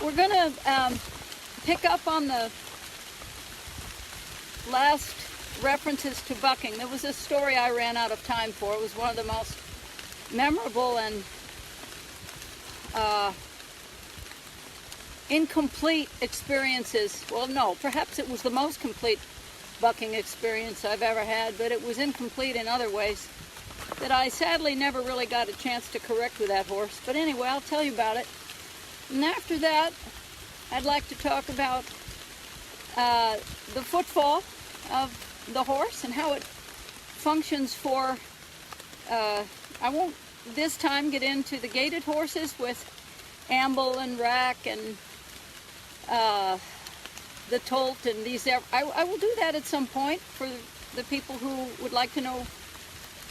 We're going to pick up on the last references to bucking. There was a story I ran out of time for. It was one of the most memorable and incomplete experiences. Well, no, perhaps it was the most complete bucking experience I've ever had, but it was incomplete in other ways that I sadly never really got a chance to correct with that horse. But anyway, I'll tell you about it. And after that, I'd like to talk about the footfall of the horse and how it functions for, I won't this time get into the gaited horses with amble and rack and the tolt and these. I will do that at some point for the people who would like to know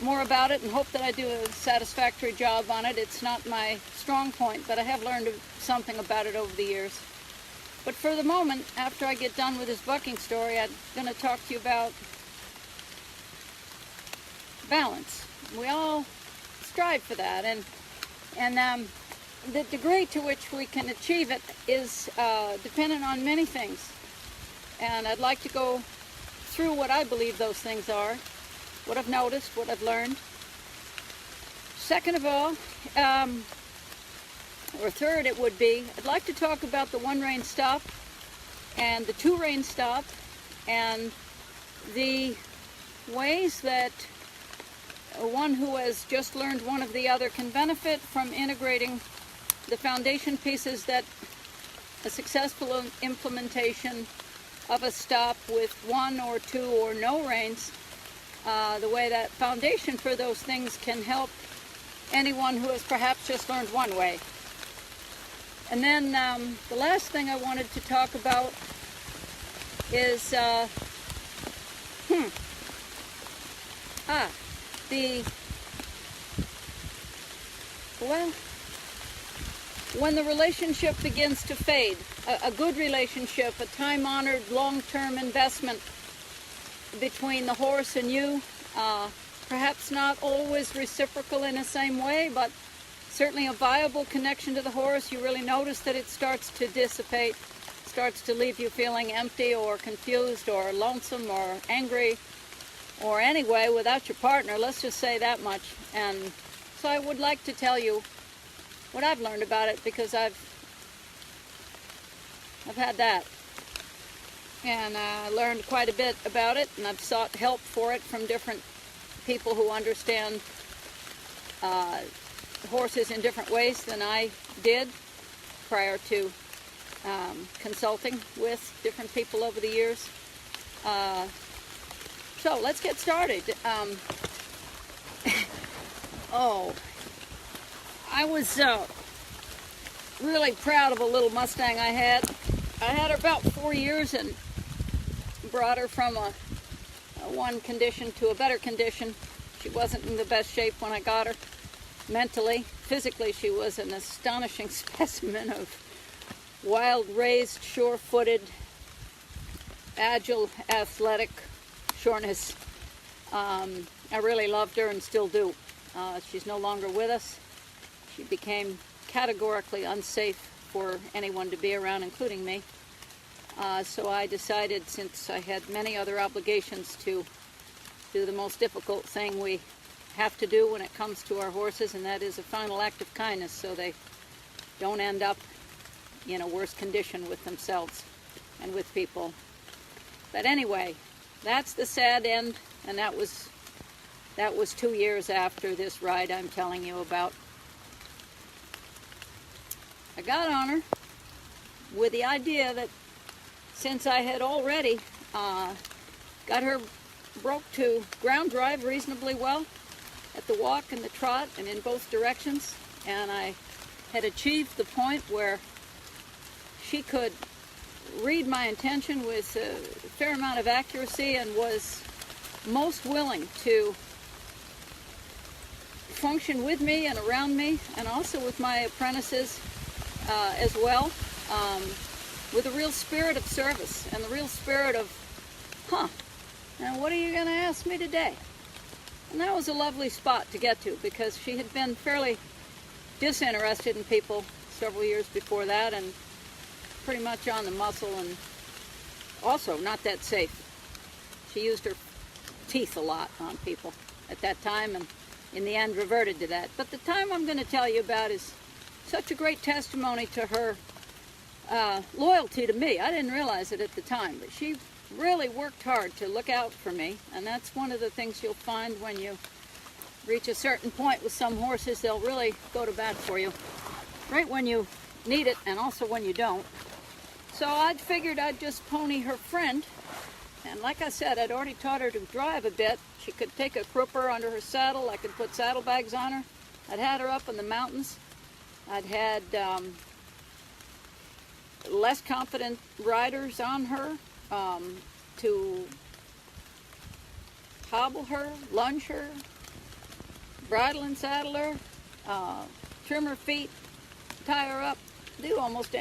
more about it and hope that I do a satisfactory job on it. It's not my strong point, but I have learned something about it over the years. But for the moment, after I get done with this bucking story, I'm going to talk to you about balance. We all strive for that, and the degree to which we can achieve it is dependent on many things. And I'd like to go through what I believe those things are, what I've noticed, what I've learned. Second of all, or third it would be, I'd like to talk about the one-rein stop and the two-rein stop and the ways that one who has just learned one of the other can benefit from integrating the foundation pieces that a successful implementation of a stop with one or two or no reins, the way that foundation for those things can help anyone who has perhaps just learned one way. And then the last thing I wanted to talk about is when the relationship begins to fade, a good relationship, a time-honored, long-term investment between the horse and you, perhaps not always reciprocal in the same way, but certainly a viable connection to the horse. You really notice that it starts to dissipate, starts to leave you feeling empty or confused or lonesome or angry or anyway without your partner, let's just say that much. And so I would like to tell you what I've learned about it, because I've had that. And I learned quite a bit about it, and I've sought help for it from different people who understand horses in different ways than I did prior to consulting with different people over the years. So let's get started. I was really proud of a little Mustang I had. I had her about 4 years and brought her from a one condition to a better condition. She wasn't in the best shape when I got her. Mentally, physically, she was an astonishing specimen of wild, raised, sure-footed, agile, athletic sureness. I really loved her and still do. She's no longer with us. She became categorically unsafe for anyone to be around, including me. So I decided, since I had many other obligations, to do the most difficult thing we have to do when it comes to our horses, and that is a final act of kindness so they don't end up in a worse condition with themselves and with people. But anyway, that's the sad end, and that was 2 years after this ride I'm telling you about. I got on her with the idea that since I had already got her broke to ground drive reasonably well at the walk and the trot and in both directions, and I had achieved the point where she could read my intention with a fair amount of accuracy and was most willing to function with me and around me, and also with my apprentices as well, with a real spirit of service and the real spirit of, now what are you going to ask me today? And that was a lovely spot to get to, because she had been fairly disinterested in people several years before that, and pretty much on the muscle, and also not that safe. She used her teeth a lot on people at that time, and in the end reverted to that. But the time I'm going to tell you about is such a great testimony to her loyalty to me. I didn't realize it at the time, but she really worked hard to look out for me, and that's one of the things you'll find when you reach a certain point with some horses. They'll really go to bat for you right when you need it, and also when you don't. So I'd figured I'd just pony her friend, and like I said, I'd already taught her to drive a bit. She could take a crupper under her saddle. I could put saddlebags on her. I'd had her up in the mountains. I'd had less confident riders on her to hobble her, lunge her, bridle and saddle her, trim her feet, tie her up, do almost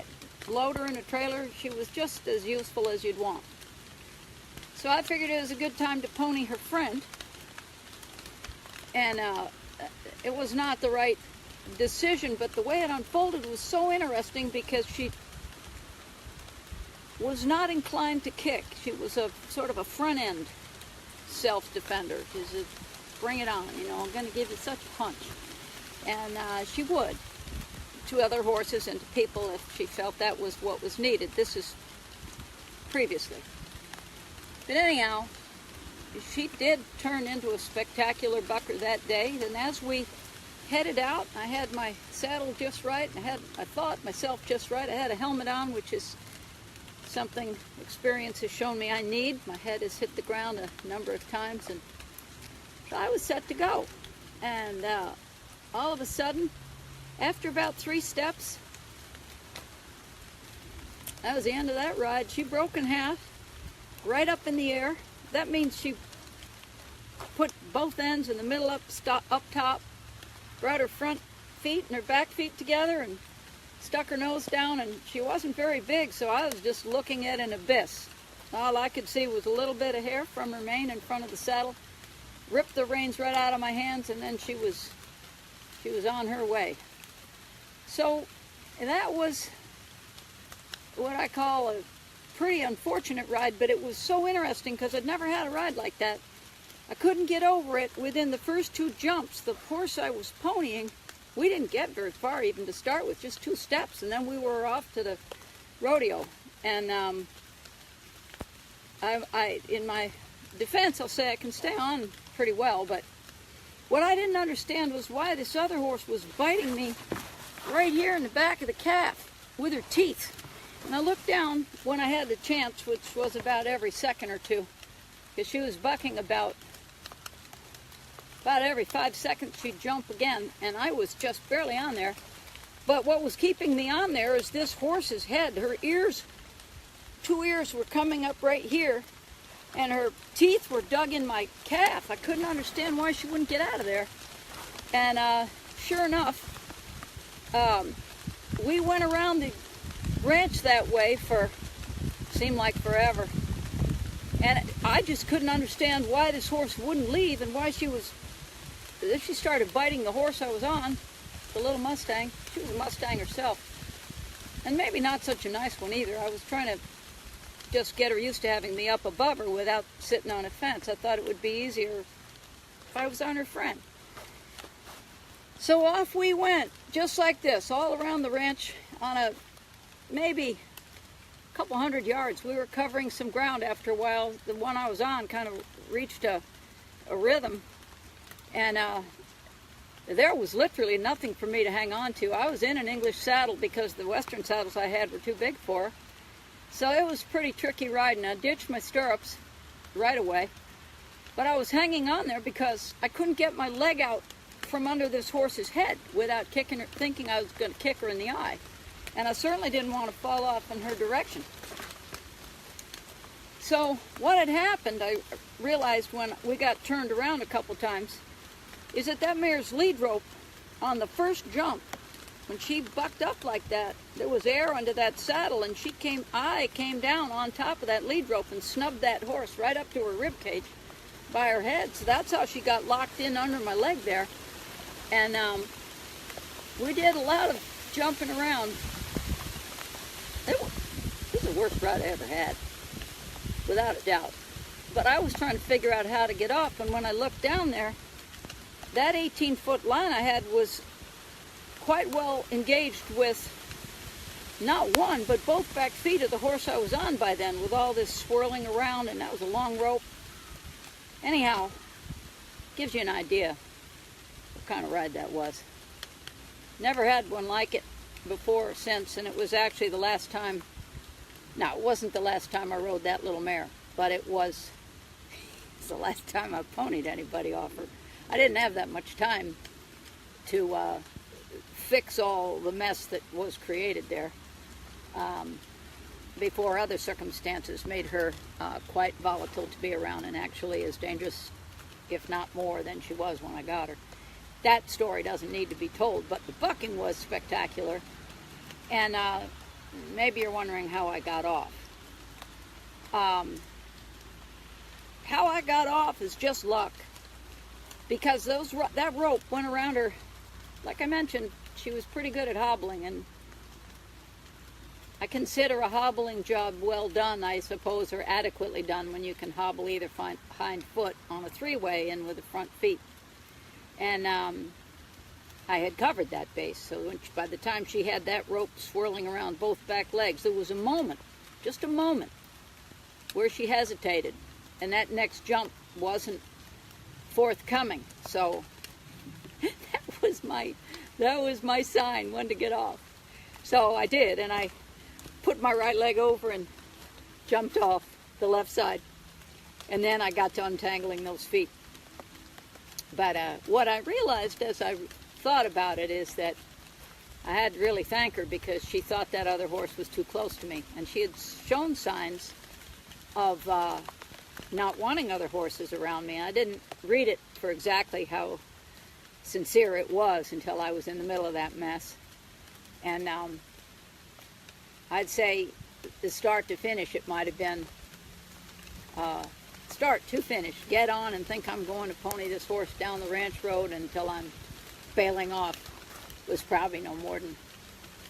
load her in a trailer. She was just as useful as you'd want. So I figured it was a good time to pony her friend, and it was not the right decision, but the way it unfolded was so interesting because she was not inclined to kick. She was a sort of a front-end self-defender. She's a bring it on, you know, I'm going to give you such a punch. And she would to other horses and to people if she felt that was what was needed. This is previously. But anyhow, she did turn into a spectacular bucker that day, and as we headed out, I had my saddle just right, and I thought myself just right. I had a helmet on, which is something experience has shown me I need. My head has hit the ground a number of times, and so I was set to go. And all of a sudden, after about 3 steps, that was the end of that ride. She broke in half, right up in the air. That means she put both ends in the middle up top, brought her front feet and her back feet together, and stuck her nose down, and she wasn't very big, so I was just looking at an abyss. All I could see was a little bit of hair from her mane in front of the saddle, ripped the reins right out of my hands, and then she was on her way. So that was what I call a pretty unfortunate ride, but it was so interesting because I'd never had a ride like that. I couldn't get over it. Within the first 2 jumps, the horse I was ponying, we didn't get very far even to start with, just 2 steps, and then we were off to the rodeo. And in my defense, I'll say I can stay on pretty well, but what I didn't understand was why this other horse was biting me right here in the back of the calf with her teeth. And I looked down when I had the chance, which was about every second or two, because she was bucking about every 5 seconds she'd jump again, and I was just barely on there. But what was keeping me on there is this horse's head. Her ears, 2 ears were coming up right here, and her teeth were dug in my calf. I couldn't understand why she wouldn't get out of there. And sure enough, we went around the ranch that way for, seemed like forever. And I just couldn't understand why this horse wouldn't leave, and why she started biting the horse I was on, the little Mustang. She was a Mustang herself. And maybe not such a nice one either. I was trying to just get her used to having me up above her without sitting on a fence. I thought it would be easier if I was on her friend. So off we went, just like this, all around the ranch on a maybe a couple 100 yards. We were covering some ground after a while. The one I was on kind of reached a rhythm, and there was literally nothing for me to hang on to. I was in an English saddle because the Western saddles I had were too big for her. So it was pretty tricky riding. I ditched my stirrups right away, but I was hanging on there because I couldn't get my leg out from under this horse's head without kicking her, thinking I was going to kick her in the eye. And I certainly didn't want to fall off in her direction. So what had happened, I realized when we got turned around a couple times, is that mare's lead rope on the first jump, when she bucked up like that, there was air under that saddle, and I came down on top of that lead rope and snubbed that horse right up to her rib cage by her head. So that's how she got locked in under my leg there. And we did a lot of jumping around. the worst ride I ever had, without a doubt. But I was trying to figure out how to get off, and when I looked down there, that 18-foot line I had was quite well engaged with not one, but both back feet of the horse I was on by then, with all this swirling around, and that was a long rope. Anyhow, gives you an idea what kind of ride that was. Never had one like it before or since, and it was actually the last time. Now, it wasn't the last time I rode that little mare, but it was the last time I ponied anybody off her. I didn't have that much time to fix all the mess that was created there before other circumstances made her quite volatile to be around, and actually as dangerous, if not more, than she was when I got her. That story doesn't need to be told, but the bucking was spectacular, and maybe you're wondering how I got off. How I got off is just luck, because that rope went around her. Like I mentioned, she was pretty good at hobbling, and I consider a hobbling job well done, I suppose, or adequately done, when you can hobble either hind foot on a three-way and with the front feet. And I had covered that base, so by the time she had that rope swirling around both back legs, there was a moment, just a moment, where she hesitated, and that next jump wasn't forthcoming. So that was my sign when to get off. So I did, and I put my right leg over and jumped off the left side, and then I got to untangling those feet. But what I realized as I thought about it is that I had to really thank her, because she thought that other horse was too close to me, and she had shown signs of not wanting other horses around me. I didn't read it for exactly how sincere it was until I was in the middle of that mess. And I'd say the start to finish, it might have been start to finish, get on and think I'm going to pony this horse down the ranch road until I'm bailing off, was probably no more than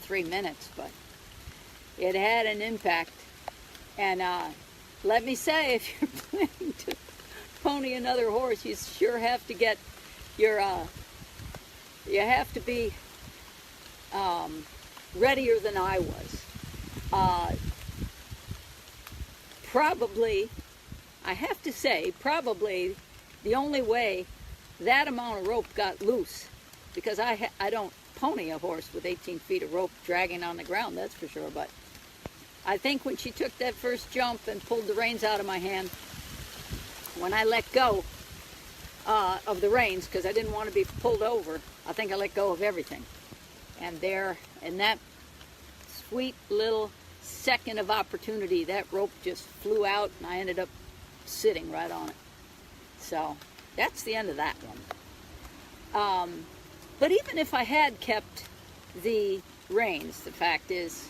3 minutes, but it had an impact. And let me say, if you're planning to pony another horse, you sure have to get your you have to be readier than I was. Probably, I have to say, probably the only way that amount of rope got loose, because I don't pony a horse with 18 feet of rope dragging on the ground, that's for sure, but I think when she took that first jump and pulled the reins out of my hand, when I let go of the reins, because I didn't want to be pulled over, I think I let go of everything. And there, in that sweet little second of opportunity, that rope just flew out, and I ended up sitting right on it. So that's the end of that one. But even if I had kept the reins, the fact is,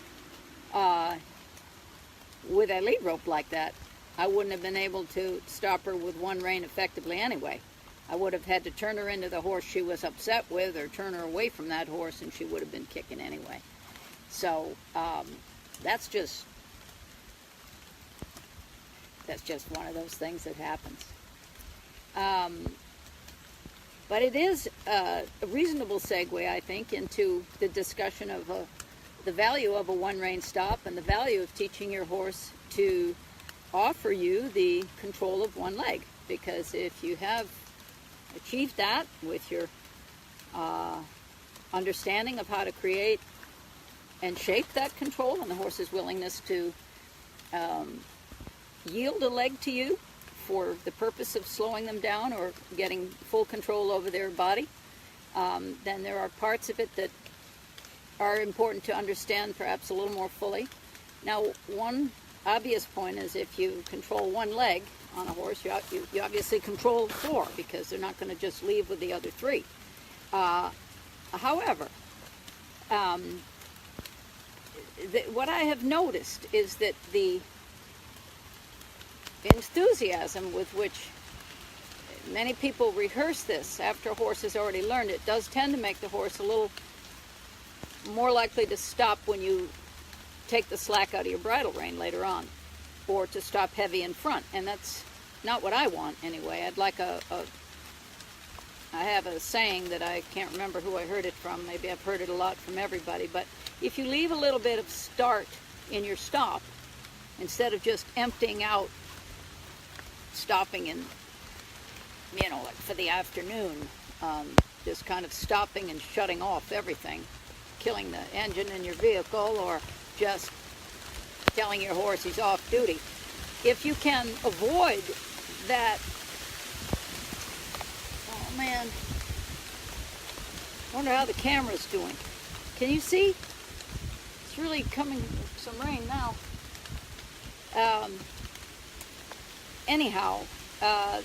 with a lead rope like that, I wouldn't have been able to stop her with one rein effectively anyway. I would have had to turn her into the horse she was upset with, or turn her away from that horse, and she would have been kicking anyway. So that's just one of those things that happens. But it is a reasonable segue, I think, into the discussion of the value of a one-rein stop, and the value of teaching your horse to offer you the control of one leg. Because if you have achieved that with your understanding of how to create and shape that control, and the horse's willingness to yield a leg to you for the purpose of slowing them down or getting full control over their body, then there are parts of it that are important to understand perhaps a little more fully. Now, one obvious point is, if you control one leg on a horse, you obviously control four, because they're not going to just leave with the other three. However, what I have noticed is that the enthusiasm with which many people rehearse this after a horse has already learned it does tend to make the horse a little more likely to stop when you take the slack out of your bridle rein later on, or to stop heavy in front. And that's not what I want anyway. I'd like I have a saying that I can't remember who I heard it from. Maybe I've heard it a lot from everybody. But if you leave a little bit of start in your stop, instead of just emptying out, stopping in, like for the afternoon, just kind of stopping and shutting off everything, killing the engine in your vehicle, or just telling your horse he's off duty. If you can avoid that, oh man, I wonder how the camera's doing. Can you see? It's really coming with some rain now. Anyhow, I'm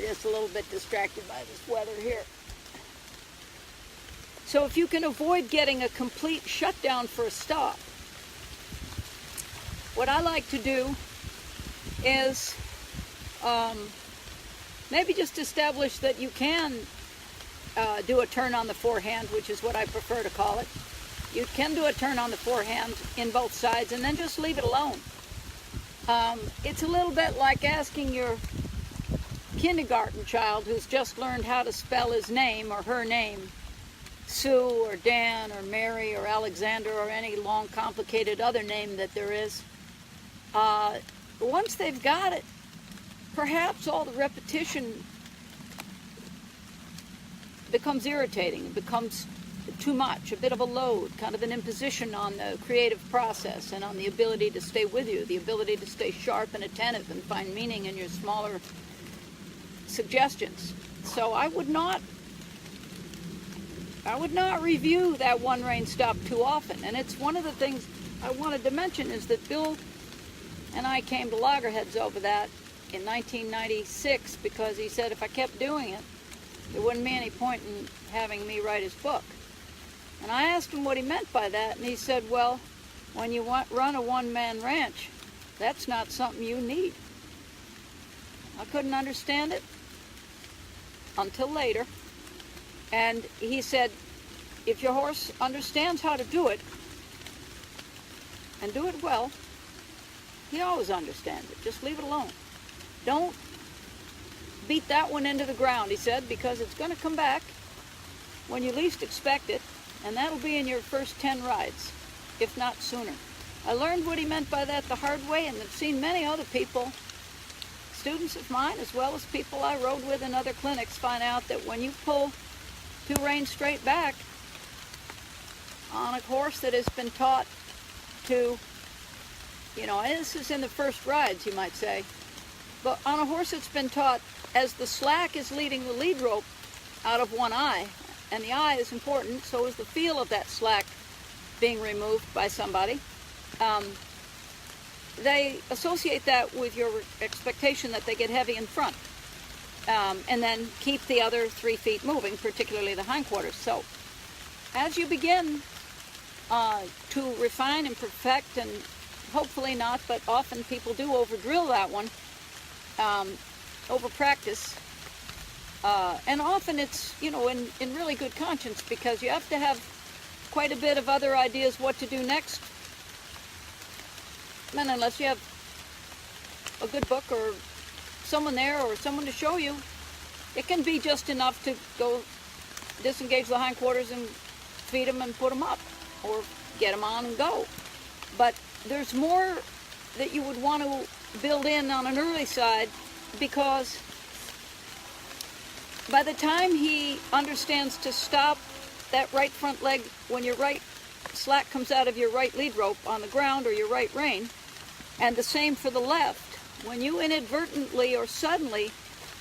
just a little bit distracted by this weather here. So if you can avoid getting a complete shutdown for a stop, what I like to do is maybe just establish that you can do a turn on the forehand, which is what I prefer to call it. You can do a turn on the forehand in both sides and then just leave it alone. It's a little bit like asking your kindergarten child who's just learned how to spell his name or her name, Sue or Dan or Mary or Alexander or any long complicated other name that there is. Once they've got it, perhaps all the repetition becomes irritating. It becomes too much, a bit of a load, kind of an imposition on the creative process and on the ability to stay with you, the ability to stay sharp and attentive and find meaning in your smaller suggestions. So I would not review that one rein stop too often. And it's one of the things I wanted to mention is that Bill and I came to loggerheads over that in 1996 because he said if I kept doing it, there wouldn't be any point in having me write his book. And I asked him what he meant by that, and he said, well, when you run a one-man ranch, that's not something you need. I couldn't understand it until later. And he said, if your horse understands how to do it, and do it well, he always understands it. Just leave it alone. Don't beat that one into the ground, he said, because it's going to come back when you least expect it, and that'll be in your first 10 rides, if not sooner. I learned what he meant by that the hard way, and I've seen many other people, students of mine as well as people I rode with in other clinics, find out that when you pull two reins straight back on a horse that has been taught to, and this is in the first rides, you might say, but on a horse that's been taught as the slack is leading the lead rope out of one eye, and the eye is important, so is the feel of that slack being removed by somebody. They associate that with your expectation that they get heavy in front, and then keep the other 3 feet moving, particularly the hindquarters. So as you begin to refine and perfect, and hopefully not, but often people do over-drill that one, over-practice, and often it's, in really good conscience, because you have to have quite a bit of other ideas what to do next. And unless you have a good book or someone there or someone to show you, it can be just enough to go disengage the hindquarters and feed them and put them up, or get them on and go. But there's more that you would want to build in on an early side, because by the time he understands to stop that right front leg when your right slack comes out of your right lead rope on the ground or your right rein, and the same for the left, when you inadvertently or suddenly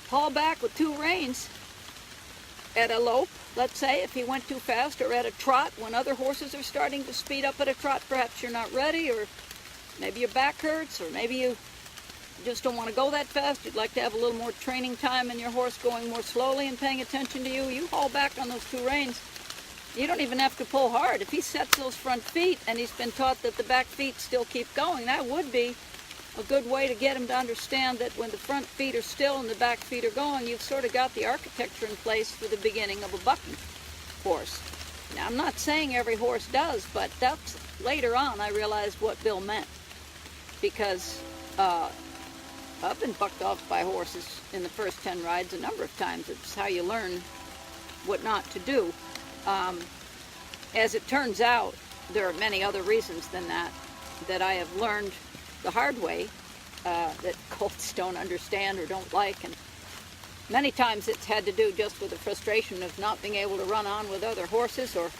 haul back with two reins at a lope, let's say, if he went too fast, or at a trot when other horses are starting to speed up at a trot, perhaps you're not ready, or maybe your back hurts, or maybe you just don't want to go that fast, you'd like to have a little more training time and your horse going more slowly and paying attention to you, you haul back on those two reins. You don't even have to pull hard. If he sets those front feet and he's been taught that the back feet still keep going, that would be a good way to get him to understand that when the front feet are still and the back feet are going, you've sort of got the architecture in place for the beginning of a bucking horse. Now, I'm not saying every horse does, but that's later on I realized what Bill meant, because I've been bucked off by horses in the first 10 rides a number of times. It's how you learn what not to do. As it turns out, there are many other reasons than that I have learned the hard way, that colts don't understand or don't like, and many times it's had to do just with the frustration of not being able to run on with other horses, or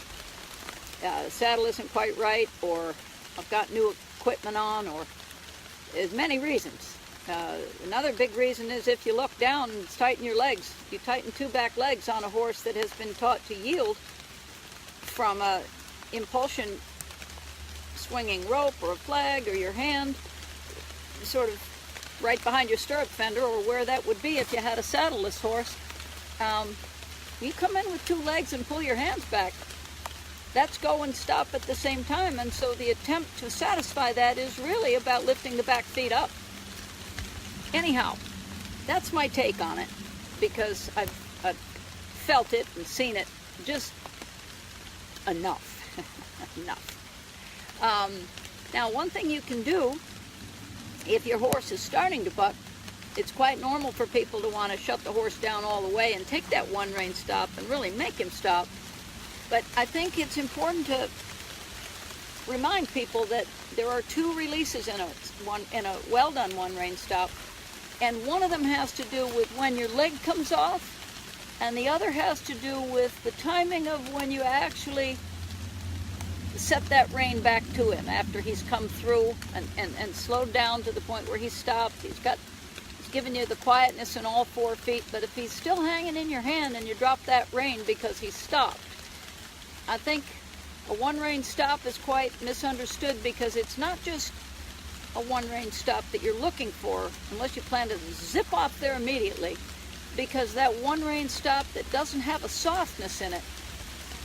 the saddle isn't quite right, or I've got new equipment on, or there's many reasons. Another big reason is if you look down and tighten your legs. You tighten 2 back legs on a horse that has been taught to yield from a impulsion swinging rope or a flag or your hand, sort of right behind your stirrup fender, or where that would be if you had a saddleless horse. You come in with 2 legs and pull your hands back. That's go and stop at the same time, and so the attempt to satisfy that is really about lifting the back feet up. Anyhow, that's my take on it, because I've felt it and seen it just enough. Enough. Now, one thing you can do, if your horse is starting to buck, it's quite normal for people to want to shut the horse down all the way and take that 1 rein stop and really make him stop. But I think it's important to remind people that there are 2 releases in a well-done 1 rein stop, and one of them has to do with when your leg comes off, and the other has to do with the timing of when you actually set that rein back to him after he's come through and slowed down to the point where he's stopped. He's given you the quietness in all 4 feet, but if he's still hanging in your hand and you drop that rein because he's stopped, I think a 1 rein stop is quite misunderstood, because it's not just a 1 rein stop that you're looking for, unless you plan to zip off there immediately, because that 1 rein stop that doesn't have a softness in it,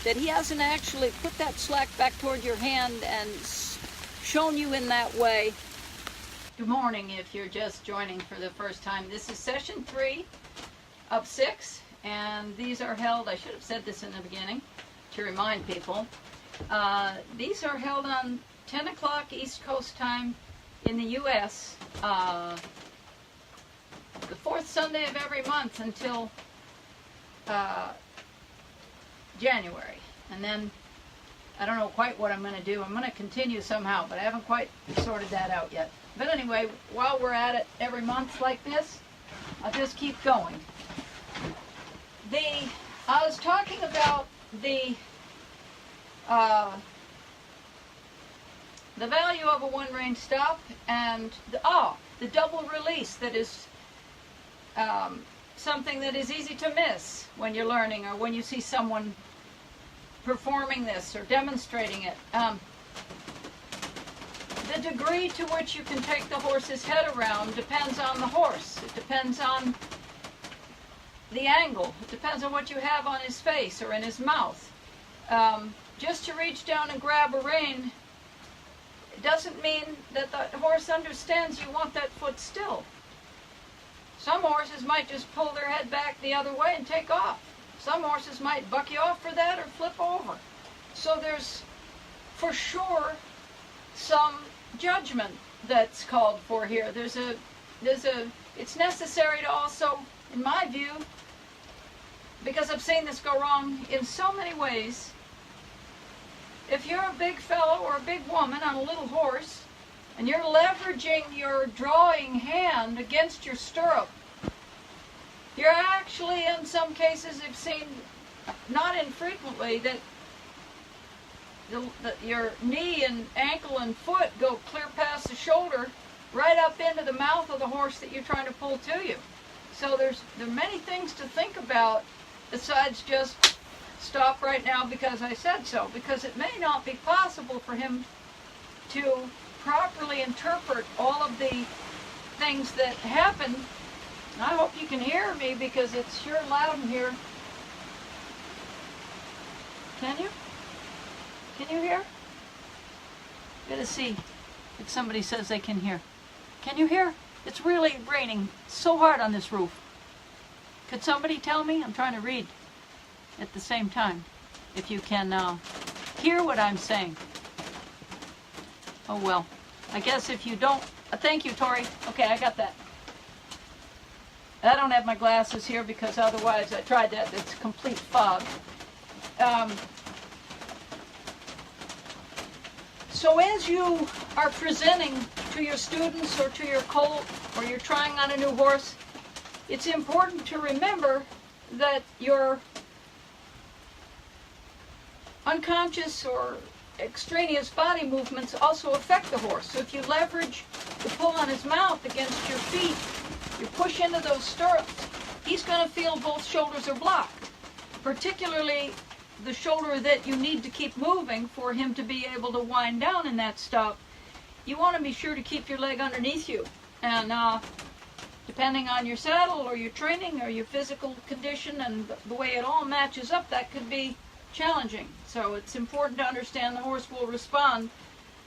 that he hasn't actually put that slack back toward your hand and shown you in that way. Good morning if you're just joining for the first time. This is session 3 of 6, and these are held, I should have said this in the beginning to remind people, these are held on 10 o'clock East Coast time in the U.S., the 4th Sunday of every month until January. And then I don't know quite what I'm going to do. I'm going to continue somehow, but I haven't quite sorted that out yet. But anyway, while we're at it every month like this, I'll just keep going. I was talking about the value of a 1 rein stop, and the double release that is something that is easy to miss when you're learning, or when you see someone performing this or demonstrating it. The degree to which you can take the horse's head around depends on the horse. It depends on the angle. It depends on what you have on his face or in his mouth. Just to reach down and grab a rein doesn't mean that the horse understands you want that foot still. Some horses might just pull their head back the other way and take off. Some horses might buck you off for that or flip over. So there's for sure some judgment that's called for here. It's necessary to also, in my view, because I've seen this go wrong in so many ways, if you're a big fellow or a big woman on a little horse, and you're leveraging your drawing hand against your stirrup, you're actually, in some cases, I've seen, not infrequently, that your knee and ankle and foot go clear past the shoulder, right up into the mouth of the horse that you're trying to pull to you. So there are many things to think about besides just stop right now because I said so, because it may not be possible for him to properly interpret all of the things that happen. And I hope you can hear me, because it's sure loud in here. Can you? Can you hear? Gotta see if somebody says they can hear. Can you hear? It's really raining so hard on this roof. Could somebody tell me? I'm trying to read at the same time. if you can hear what I'm saying. Oh well, I guess if you don't, thank you, Tori. Okay, I got that. I don't have my glasses here because otherwise I tried that, it's complete fog. So as you are presenting to your students or to your colt or you're trying on a new horse, it's important to remember that your unconscious or extraneous body movements also affect the horse. So if you leverage the pull on his mouth against your feet, you push into those stirrups, he's going to feel both shoulders are blocked, particularly the shoulder that you need to keep moving for him to be able to wind down in that stop. You want to be sure to keep your leg underneath you. And depending on your saddle or your training or your physical condition and the way it all matches up, that could be challenging. So it's important to understand the horse will respond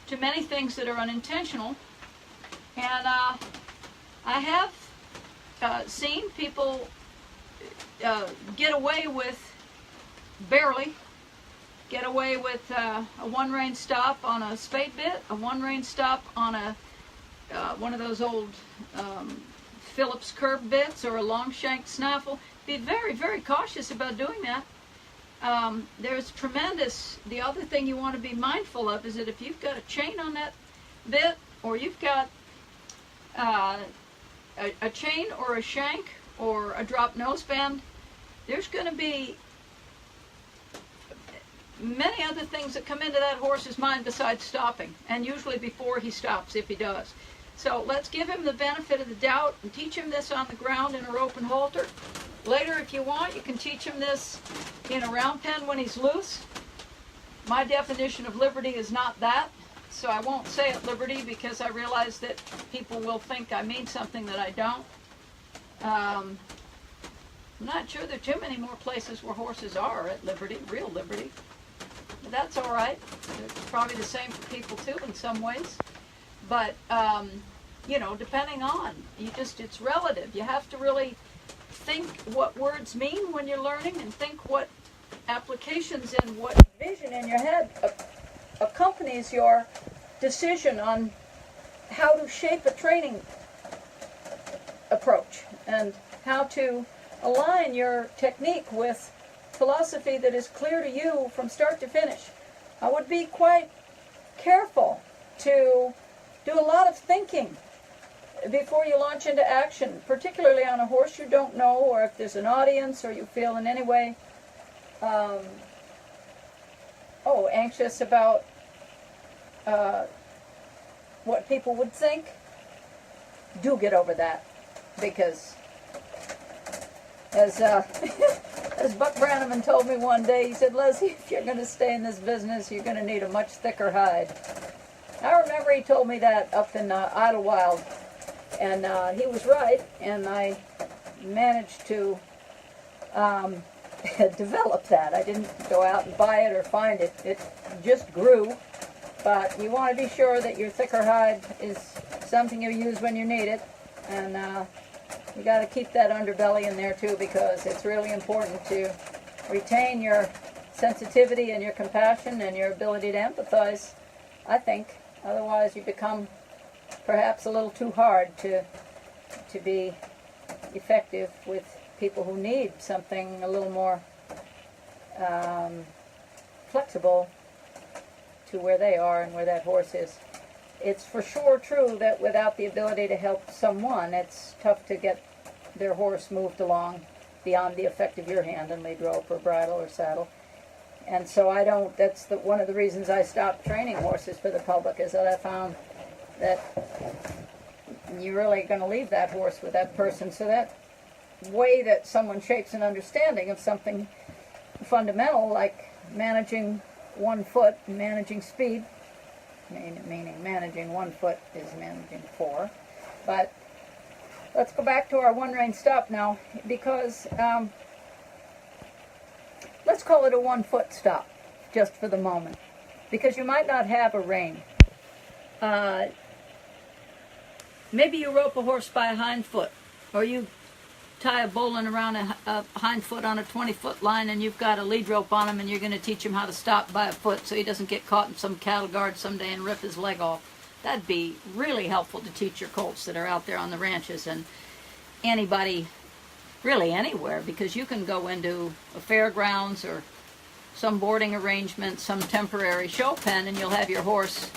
to many things that are unintentional. And I have seen people get away with, barely, get away with a one-rein stop on a spade bit, a one-rein stop on a one of those old Phillips curb bits or a long-shanked snaffle. Be very, very cautious about doing that. There's tremendous, the other thing you want to be mindful of is that if you've got a chain on that bit or you've got a chain or a shank or a drop noseband, there's going to be many other things that come into that horse's mind besides stopping, and usually before he stops, if he does. So let's give him the benefit of the doubt and teach him this on the ground in a rope and halter. Later, if you want, you can teach him this in a round pen when he's loose. My definition of liberty is not that, so I won't say it liberty because I realize that people will think I mean something that I don't. I'm not sure there are too many more places where horses are at liberty, real liberty. But that's all right. It's probably the same for people too in some ways. But, you know, depending on, it's relative. You have to really think what words mean when you're learning and think what applications and what vision in your head accompanies your decision on how to shape a training approach and how to align your technique with philosophy that is clear to you from start to finish. I would be quite careful to do a lot of thinking before you launch into action, particularly on a horse you don't know, or if there's an audience or you feel in any way anxious about what people would think. Do get over that, because as as Buck Brannaman told me one day, he said, Leslie, if you're going to stay in this business, you're going to need a much thicker hide. I remember he told me that up in Idlewild, and he was right, and I managed to develop that. I didn't go out and buy it or find it. It just grew, but you want to be sure that your thicker hide is something you use when you need it, and you got to keep that underbelly in there too, because it's really important to retain your sensitivity and your compassion and your ability to empathize, I think. Otherwise you become perhaps a little too hard to be effective with people who need something a little more flexible to where they are and where that horse is. It's for sure true that without the ability to help someone, it's tough to get their horse moved along beyond the effect of your hand and lead rope or bridle or saddle. And so that's one of the reasons I stopped training horses for the public, is that I found that you're really going to leave that horse with that person. So that way that someone shapes an understanding of something fundamental, like managing 1 foot and managing speed, meaning managing 1 foot is managing 4. But let's go back to our one-rein stop now, because let's call it a 1 foot stop, just for the moment, because you might not have a rein. Maybe you rope a horse by a hind foot, or you tie a bowline around a hind foot on a 20-foot line, and you've got a lead rope on him, and you're going to teach him how to stop by a foot so he doesn't get caught in some cattle guard someday and rip his leg off. That'd be really helpful to teach your colts that are out there on the ranches, and anybody, really anywhere, because you can go into a fairgrounds or some boarding arrangement, some temporary show pen, and you'll have your horse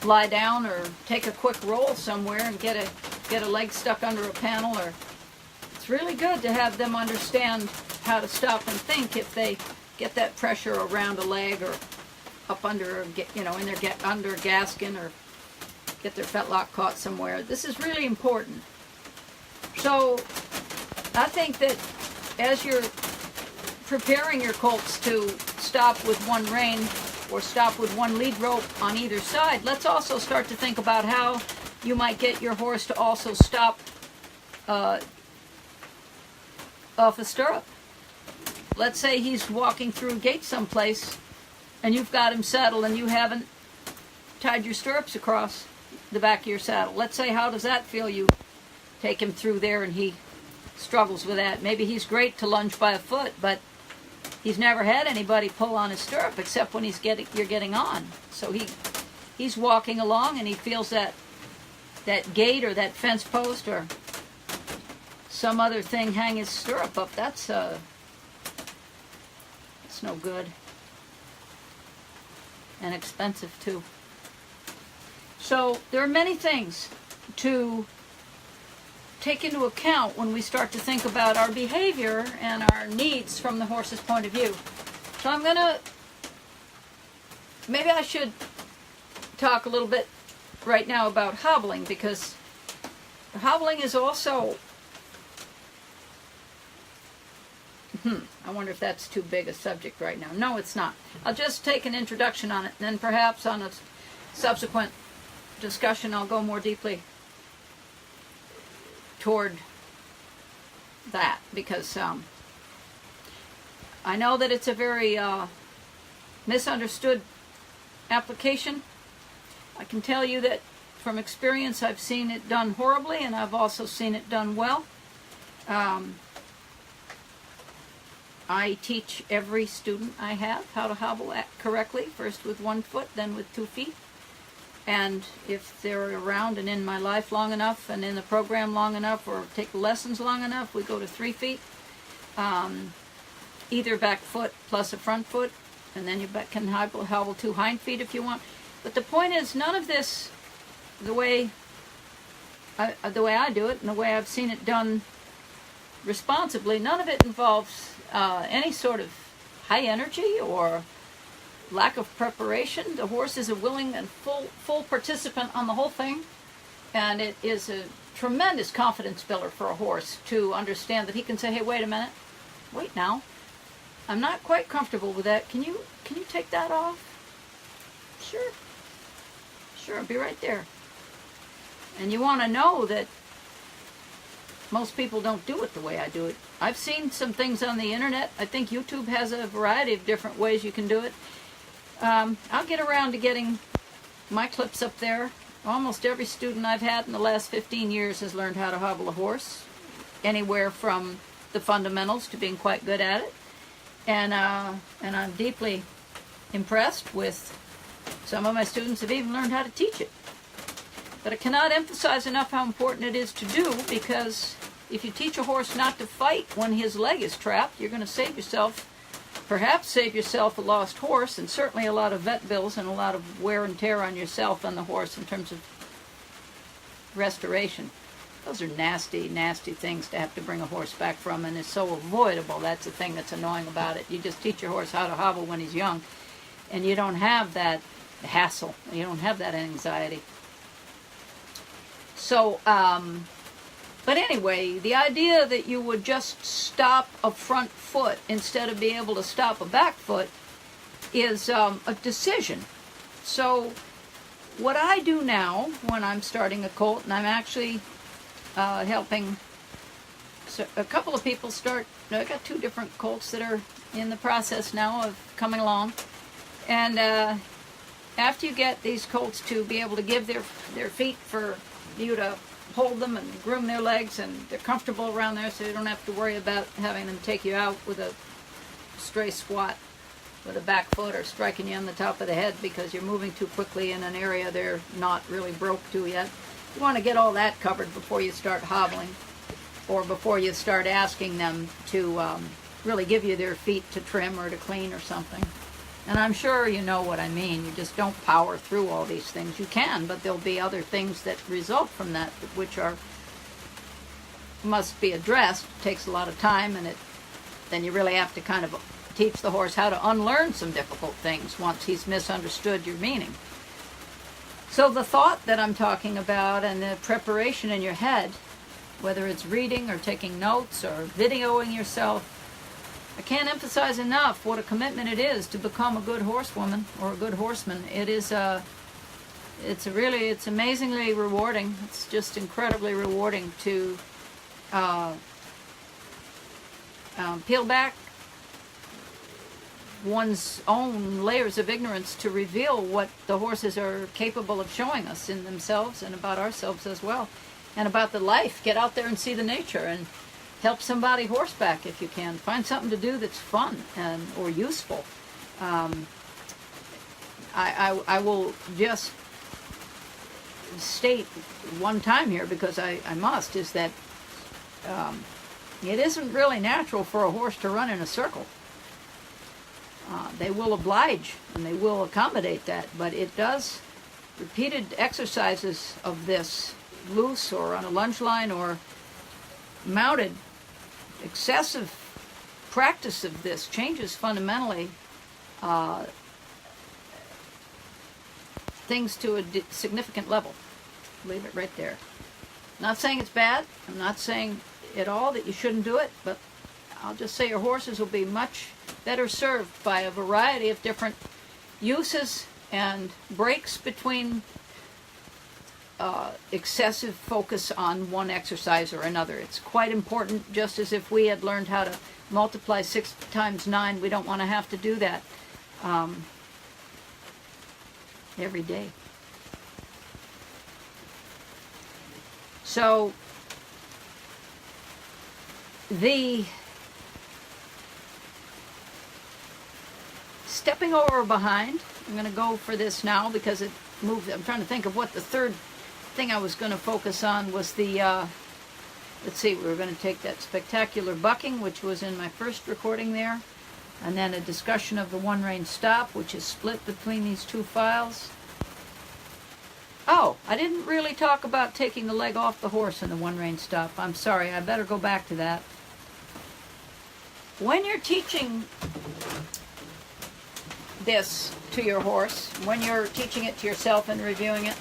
lie down or take a quick roll somewhere and get a leg stuck under a panel. Or it's really good to have them understand how to stop and think if they get that pressure around a leg or up under, in their under a gaskin, or get their fetlock caught somewhere. This is really important. So I think that as you're preparing your colts to stop with one rein or stop with one lead rope on either side, let's also start to think about how you might get your horse to also stop off a stirrup. Let's say he's walking through a gate someplace and you've got him saddled and you haven't tied your stirrups across the back of your saddle. Let's say, how does that feel? You take him through there and he struggles with that. Maybe he's great to lunge by a foot, but he's never had anybody pull on his stirrup except when you're getting on. So he's walking along and he feels that gate or that fence post or some other thing hang his stirrup up. That's no good, and expensive too. So there are many things to take into account when we start to think about our behavior and our needs from the horse's point of view. So maybe I should talk a little bit right now about hobbling, because hobbling is also, I wonder if that's too big a subject right now. No, it's not. I'll just take an introduction on it, and then perhaps on a subsequent discussion I'll go more deeply toward that, because I know that it's a very misunderstood application. I can tell you that from experience I've seen it done horribly, and I've also seen it done well. I teach every student I have how to hobble correctly, first with one foot, then with 2 feet. And if they're around and in my life long enough and in the program long enough or take lessons long enough, we go to 3 feet. Either back foot plus a front foot, and then you can hobble 2 hind feet if you want. But the point is, none of this, the way I do it and the way I've seen it done responsibly, none of it involves any sort of high energy or lack of preparation. The horse is a willing and full participant on the whole thing, and it is a tremendous confidence builder for a horse to understand that he can say, hey, wait a minute, wait now, I'm not quite comfortable with that. Can you take that off? Sure, I'll be right there. And you want to know that most people don't do it the way I do it. I've seen some things on the internet. I think YouTube has a variety of different ways you can do it. I'll get around to getting my clips up there. Almost every student I've had in the last 15 years has learned how to hobble a horse, anywhere from the fundamentals to being quite good at it. And I'm deeply impressed with some of my students have even learned how to teach it. But I cannot emphasize enough how important it is to do, because if you teach a horse not to fight when his leg is trapped, you're going to perhaps save yourself a lost horse, and certainly a lot of vet bills and a lot of wear and tear on yourself and the horse in terms of restoration. Those are nasty, nasty things to have to bring a horse back from, and it's so avoidable. That's the thing that's annoying about it. You just teach your horse how to hobble when he's young, and you don't have that hassle. You don't have that anxiety. So, but anyway, the idea that you would just stop a front foot instead of being able to stop a back foot is a decision. So what I do now when I'm starting a colt, and I'm actually helping a couple of people start, I got 2 different colts that are in the process now of coming along. And after you get these colts to be able to give their feet for you to hold them and groom their legs, and they're comfortable around there, so you don't have to worry about having them take you out with a stray squat with a back foot or striking you on the top of the head because you're moving too quickly in an area they're not really broke to yet. You want to get all that covered before you start hobbling, or before you start asking them to really give you their feet to trim or to clean or something. And I'm sure you know what I mean. You just don't power through all these things. You can, but there'll be other things that result from that, which must be addressed. It takes a lot of time, and then you really have to kind of teach the horse how to unlearn some difficult things once he's misunderstood your meaning. So the thought that I'm talking about and the preparation in your head, whether it's reading or taking notes or videoing yourself, I can't emphasize enough what a commitment it is to become a good horsewoman or a good horseman. It's amazingly rewarding. It's just incredibly rewarding to peel back one's own layers of ignorance to reveal what the horses are capable of showing us in themselves and about ourselves as well, and about the life. Get out there and see the nature, and help somebody horseback if you can. Find something to do that's fun or useful. I will just state one time here, because I must, is that it isn't really natural for a horse to run in a circle. They will oblige and they will accommodate that, but it does repeated exercises of this, loose or on a lunge line or mounted, excessive practice of this changes fundamentally things to a significant level. Leave it right there. I'm not saying it's bad. I'm not saying at all that you shouldn't do it, but I'll just say your horses will be much better served by a variety of different uses and breaks between excessive focus on one exercise or another. It's quite important, just as if we had learned how to multiply 6 times 9, we don't want to have to do that every day. So the stepping over behind, I'm going to go for this now because it moved. I'm trying to think of what the third thing I was going to focus on was the, let's see, we were going to take that spectacular bucking, which was in my first recording there, and then a discussion of the one-rein stop, which is split between these two files. Oh, I didn't really talk about taking the leg off the horse in the one-rein stop. I'm sorry, I better go back to that. When you're teaching this to your horse, when you're teaching it to yourself and reviewing it,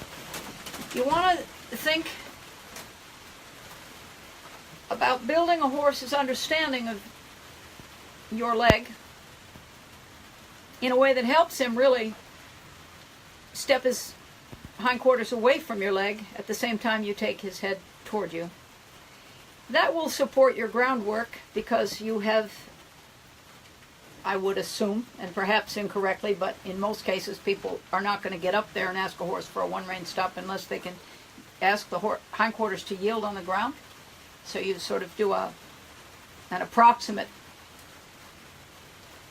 you want to think about building a horse's understanding of your leg in a way that helps him really step his hindquarters away from your leg at the same time you take his head toward you. That will support your groundwork because you have, I would assume, and perhaps incorrectly, but in most cases people are not going to get up there and ask a horse for a one-rein stop unless they can ask the hindquarters to yield on the ground. So you sort of do an approximate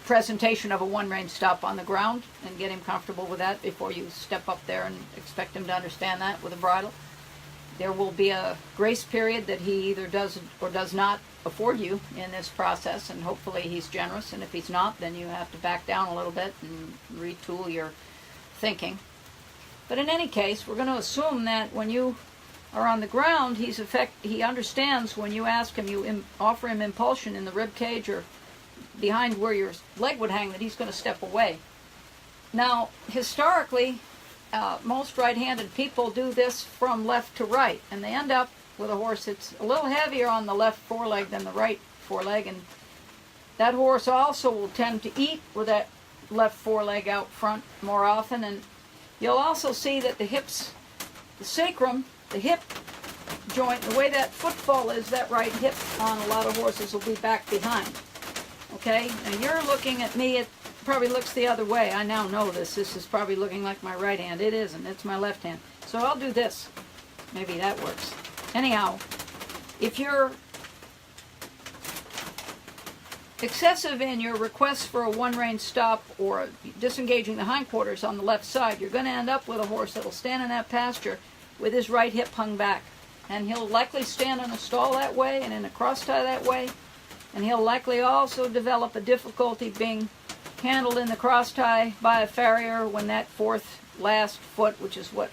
presentation of a one-rein stop on the ground and get him comfortable with that before you step up there and expect him to understand that with a bridle. There will be a grace period that he either does or does not afford you in this process, and hopefully he's generous, and if he's not, then you have to back down a little bit and retool your thinking. But in any case, we're going to assume that when you are on the ground, he understands when you ask him, you offer him impulsion in the rib cage or behind where your leg would hang, that he's going to step away. Now, historically, most right-handed people do this from left to right, and they end up with a horse that's a little heavier on the left foreleg than the right foreleg, and that horse also will tend to eat with that left foreleg out front more often. And you'll also see that the hips, the sacrum, the hip joint, the way that footfall is, that right hip on a lot of horses will be back behind. Okay, now you're looking at me, it probably looks the other way. I now know this. This is probably looking like my right hand. It isn't. It's my left hand. So I'll do this. Maybe that works. Anyhow, if you're excessive in your requests for a one-rein stop or disengaging the hindquarters on the left side, you're going to end up with a horse that'll stand in that pasture with his right hip hung back. And he'll likely stand in a stall that way and in a cross tie that way. And he'll likely also develop a difficulty being handled in the cross tie by a farrier when that fourth last foot, which is what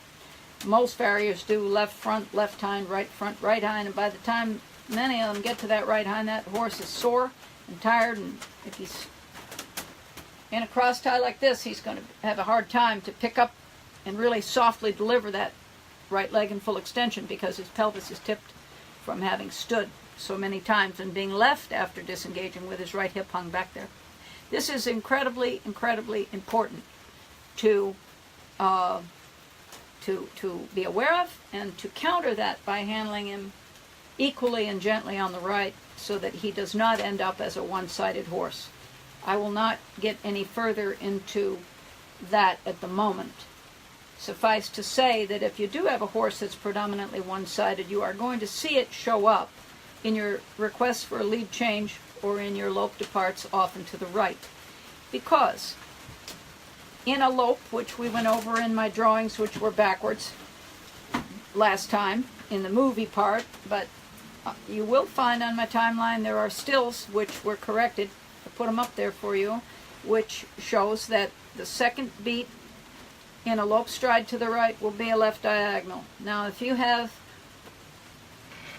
most farriers do, left front, left hind, right front, right hind. And by the time many of them get to that right hind, that horse is sore and tired, and if he's in a cross tie like this, he's going to have a hard time to pick up and really softly deliver that right leg in full extension because his pelvis is tipped from having stood so many times and being left after disengaging with his right hip hung back there. This is incredibly, incredibly important to be aware of, and to counter that by handling him equally and gently on the right so that he does not end up as a one-sided horse. I will not get any further into that at the moment. Suffice to say that if you do have a horse that's predominantly one-sided, you are going to see it show up in your requests for a lead change or in your lope departs often to the right. Because in a lope, which we went over in my drawings, which were backwards last time in the movie part, but you will find on my timeline there are stills which were corrected. I put them up there for you, which shows that the second beat in a lope stride to the right will be a left diagonal. Now, if you have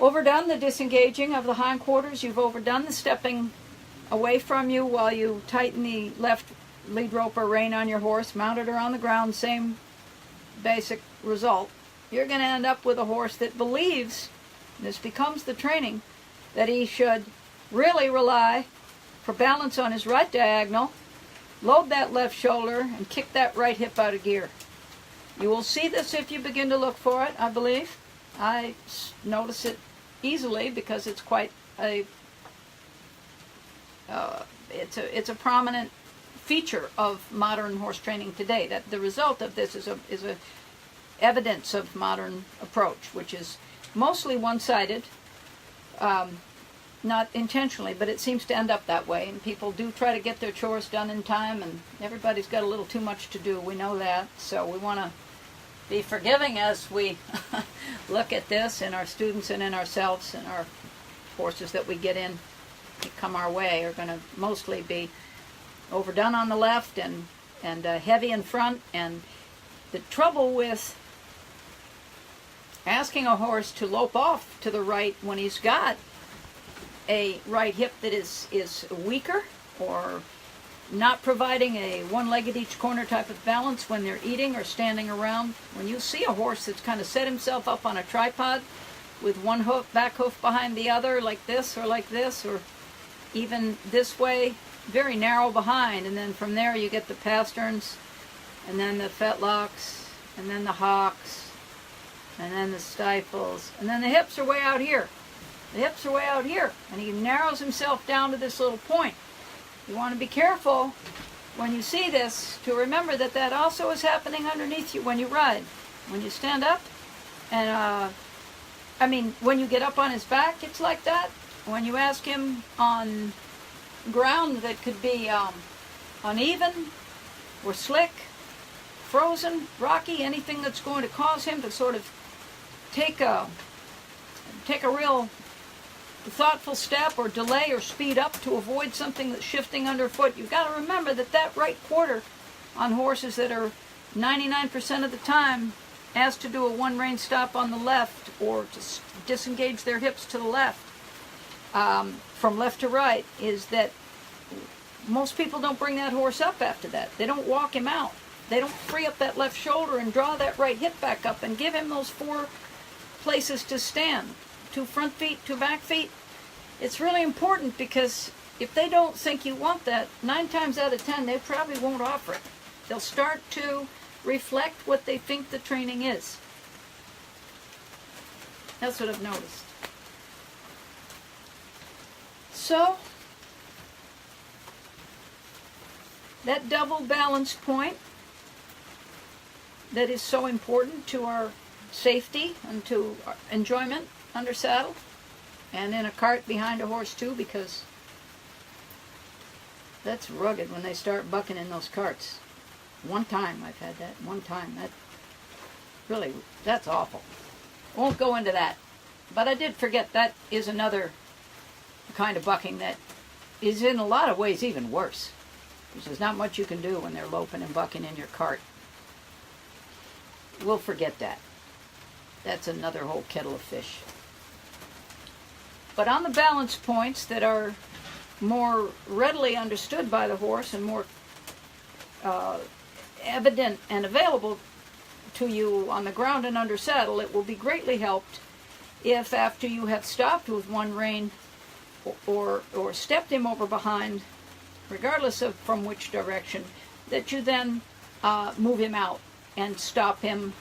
overdone the disengaging of the hindquarters, you've overdone the stepping away from you while you tighten the left lead rope or rein on your horse, mounted or on the ground, same basic result, you're going to end up with a horse that believes, this becomes the training, that he should really rely for balance on his right diagonal, load that left shoulder, and kick that right hip out of gear. You will see this if you begin to look for it, I believe. I notice it easily because it's quite a it's a prominent feature of modern horse training today. That the result of this is a evidence of modern approach, which is mostly one-sided, not intentionally, but it seems to end up that way. And people do try to get their chores done in time, and everybody's got a little too much to do. We know that, so we want to be forgiving as we look at this in our students and in ourselves, and our horses that we get in that come our way are going to mostly be overdone on the left and heavy in front. And the trouble with asking a horse to lope off to the right when he's got a right hip that is weaker, or not providing a one-legged each corner type of balance when they're eating or standing around. When you see a horse that's kind of set himself up on a tripod with one hoof, back hoof behind the other, like this, or even this way, very narrow behind, and then from there you get the pasterns, and then the fetlocks, and then the hocks, and then the stifles, and then the hips are way out here. The hips are way out here, and he narrows himself down to this little point. You want to be careful when you see this to remember that that also is happening underneath you when you ride. When you stand up, and when you get up on his back, it's like that. When you ask him on ground that could be uneven or slick, frozen, rocky, anything that's going to cause him to sort of take a real thoughtful step or delay or speed up to avoid something that's shifting underfoot, you've got to remember that that right quarter on horses that are 99% of the time asked to do a one-rein stop on the left or to disengage their hips to the left, from left to right, is that most people don't bring that horse up after that. They don't walk him out. They don't free up that left shoulder and draw that right hip back up and give him those 4 places to stand. 2 front feet, 2 back feet. It's really important, because if they don't think you want that, 9 times out of 10, they probably won't offer it. They'll start to reflect what they think the training is. That's what I've noticed. So, that double balance point that is so important to our safety and to our enjoyment under saddle and in a cart behind a horse too, because that's rugged when they start bucking in those carts. One time I've had that, one time. That's awful. Won't go into that. But I did forget that is another kind of bucking that is in a lot of ways even worse. Because there's not much you can do when they're loping and bucking in your cart. We'll forget that. That's another whole kettle of fish. But on the balance points that are more readily understood by the horse and more evident and available to you on the ground and under saddle, it will be greatly helped if after you have stopped with one rein or stepped him over behind, regardless of from which direction, that you then move him out and stop him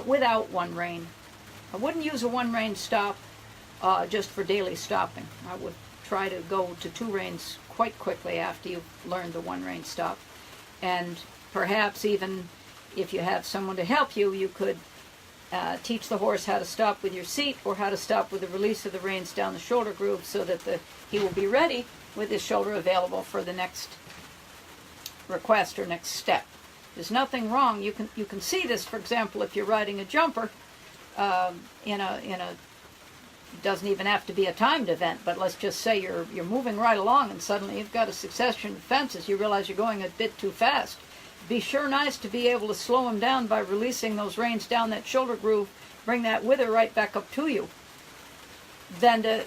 without one rein. I wouldn't use a one rein stop just for daily stopping. I would try to go to two reins quite quickly after you've learned the one rein stop. And perhaps even if you have someone to help you, you could teach the horse how to stop with your seat or how to stop with the release of the reins down the shoulder groove so that he will be ready with his shoulder available for the next request or next step. There's nothing wrong. You can see this, for example, if you're riding a jumper in a doesn't even have to be a timed event, but let's just say you're moving right along and suddenly you've got a succession of fences. You realize you're going a bit too fast. Be sure nice to be able to slow him down by releasing those reins down that shoulder groove, bring that wither right back up to you. Then to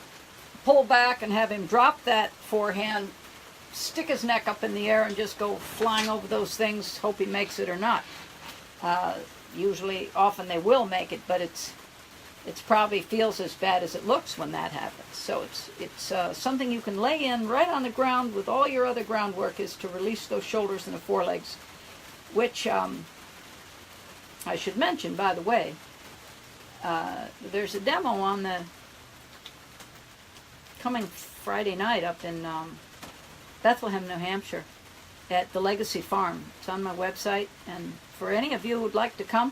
pull back and have him drop that forehand, stick his neck up in the air and just go flying over those things, hope he makes it or not. Often they will make it, but it's probably feels as bad as it looks when that happens. So it's something you can lay in right on the ground with all your other groundwork, is to release those shoulders and the forelegs, which I should mention, by the way, there's a demo on the coming Friday night up in Bethlehem, New Hampshire at the Legacy Farm. It's on my website, and for any of you who would like to come,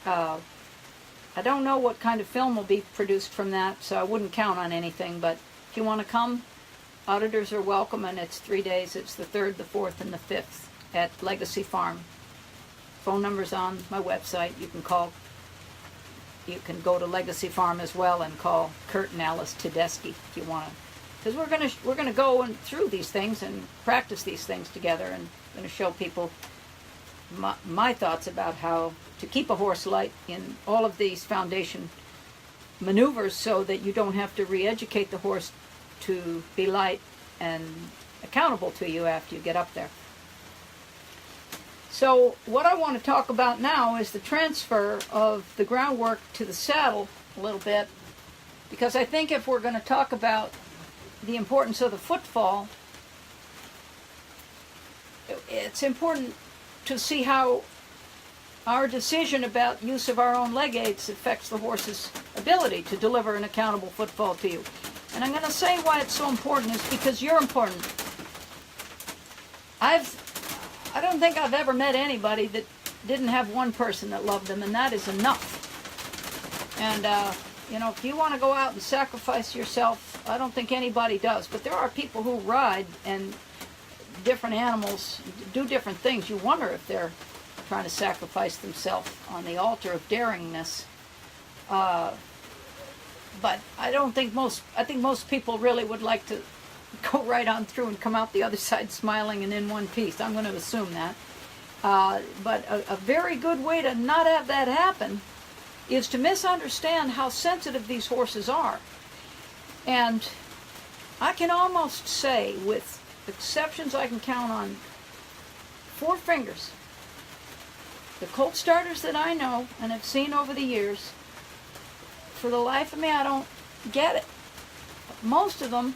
I don't know what kind of film will be produced from that, so I wouldn't count on anything, but if you want to come, auditors are welcome, and it's 3 days. It's the 3rd, the 4th, and the 5th at Legacy Farm. Phone number's on my website. You can call. You can go to Legacy Farm as well and call Kurt and Alice Tedeschi if you want to, because we're gonna go through these things and practice these things together, and I'm going to show people my thoughts about how to keep a horse light in all of these foundation maneuvers, so that you don't have to re-educate the horse to be light and accountable to you after you get up there. So what I want to talk about now is the transfer of the groundwork to the saddle a little bit, because I think if we're going to talk about the importance of the footfall, it's important to see how our decision about use of our own leg aids affects the horse's ability to deliver an accountable footfall to you. And I'm going to say why it's so important is because you're important. I don't think I've ever met anybody that didn't have one person that loved them, and that is enough. And, if you want to go out and sacrifice yourself, I don't think anybody does. But there are people who ride and different animals do different things. You wonder if they're trying to sacrifice themselves on the altar of daringness. But I think most people really would like to go right on through and come out the other side smiling and in one piece. I'm going to assume that. But a very good way to not have that happen is to misunderstand how sensitive these horses are. And I can almost say, with exceptions I can count on 4 fingers, the colt starters that I know and have seen over the years, for the life of me I don't get it. Most of them,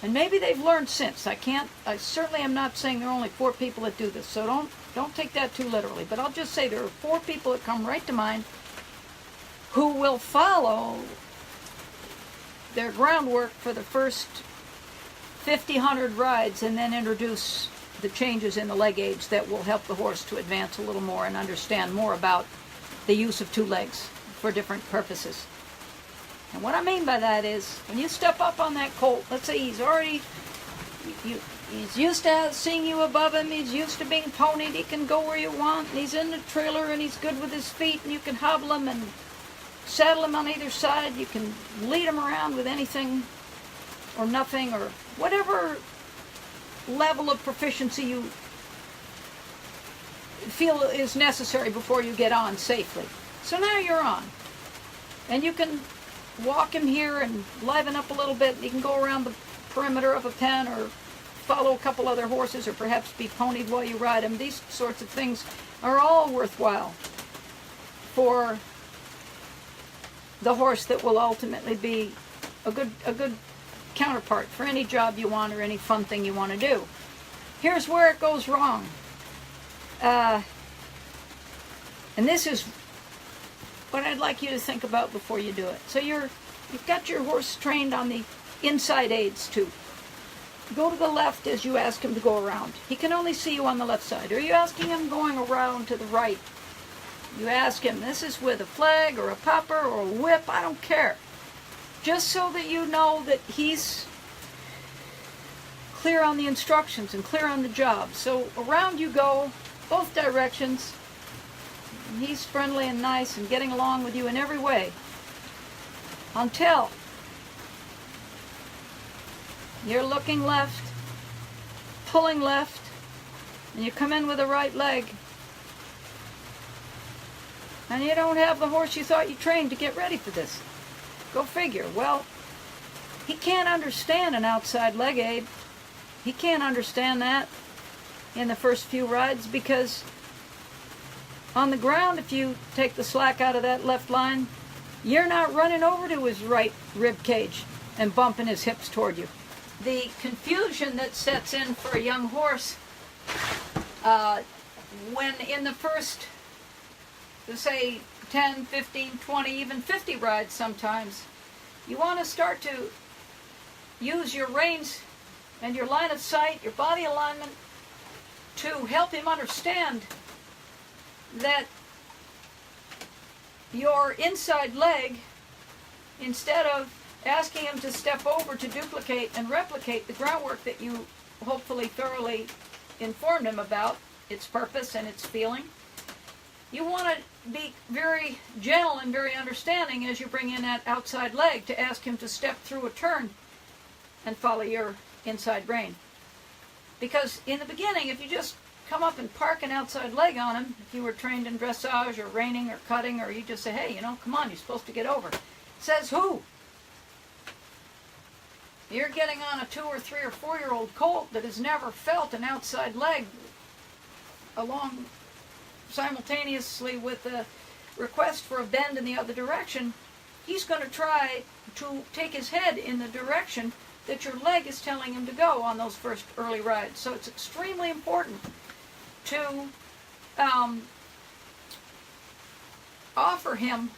and maybe they've learned since. I certainly am not saying there are only 4 people that do this, so don't take that too literally. But I'll just say there are 4 people that come right to mind who will follow their groundwork for the first 50, 100 rides and then introduce the changes in the leg aids that will help the horse to advance a little more and understand more about the use of two legs for different purposes. And what I mean by that is, when you step up on that colt, let's say he's already, he's used to seeing you above him, he's used to being ponied, he can go where you want, and he's in the trailer, and he's good with his feet, and you can hobble him and saddle him on either side, you can lead him around with anything or nothing, or whatever level of proficiency you feel is necessary before you get on safely. So now you're on, and you can walk him here and liven up a little bit. You can go around the perimeter of a pen, or follow a couple other horses, or perhaps be ponied while you ride him. These sorts of things are all worthwhile for the horse that will ultimately be a good counterpart for any job you want or any fun thing you want to do. Here's where it goes wrong. And this is what I'd like you to think about before you do it. So you've got your horse trained on the inside aids too. Go to the left as you ask him to go around. He can only see you on the left side. Are you asking him going around to the right? You ask him, this is with a flag or a popper or a whip, I don't care. Just so that you know that he's clear on the instructions and clear on the job. So around you go, both directions. And he's friendly and nice and getting along with you in every way. Until you're looking left, pulling left, and you come in with the right leg. And you don't have the horse you thought you trained to get ready for this. Go figure. Well, he can't understand an outside leg aid. He can't understand that in the first few rides, because on the ground, if you take the slack out of that left line, you're not running over to his right rib cage and bumping his hips toward you. The confusion that sets in for a young horse when in the first, say, 10, 15, 20, even 50 rides sometimes, you want to start to use your reins and your line of sight, your body alignment, to help him understand that your inside leg, instead of asking him to step over to duplicate and replicate the groundwork that you hopefully thoroughly informed him about, its purpose and its feeling, you want to be very gentle and very understanding as you bring in that outside leg to ask him to step through a turn and follow your inside rein. Because in the beginning, if you just come up and park an outside leg on him, if you were trained in dressage or reining or cutting, or you just say, hey, come on, you're supposed to get over. Says who? You're getting on a 2 or 3 or 4-year-old colt that has never felt an outside leg along simultaneously with the request for a bend in the other direction. He's going to try to take his head in the direction that your leg is telling him to go on those first early rides. So it's extremely important to offer him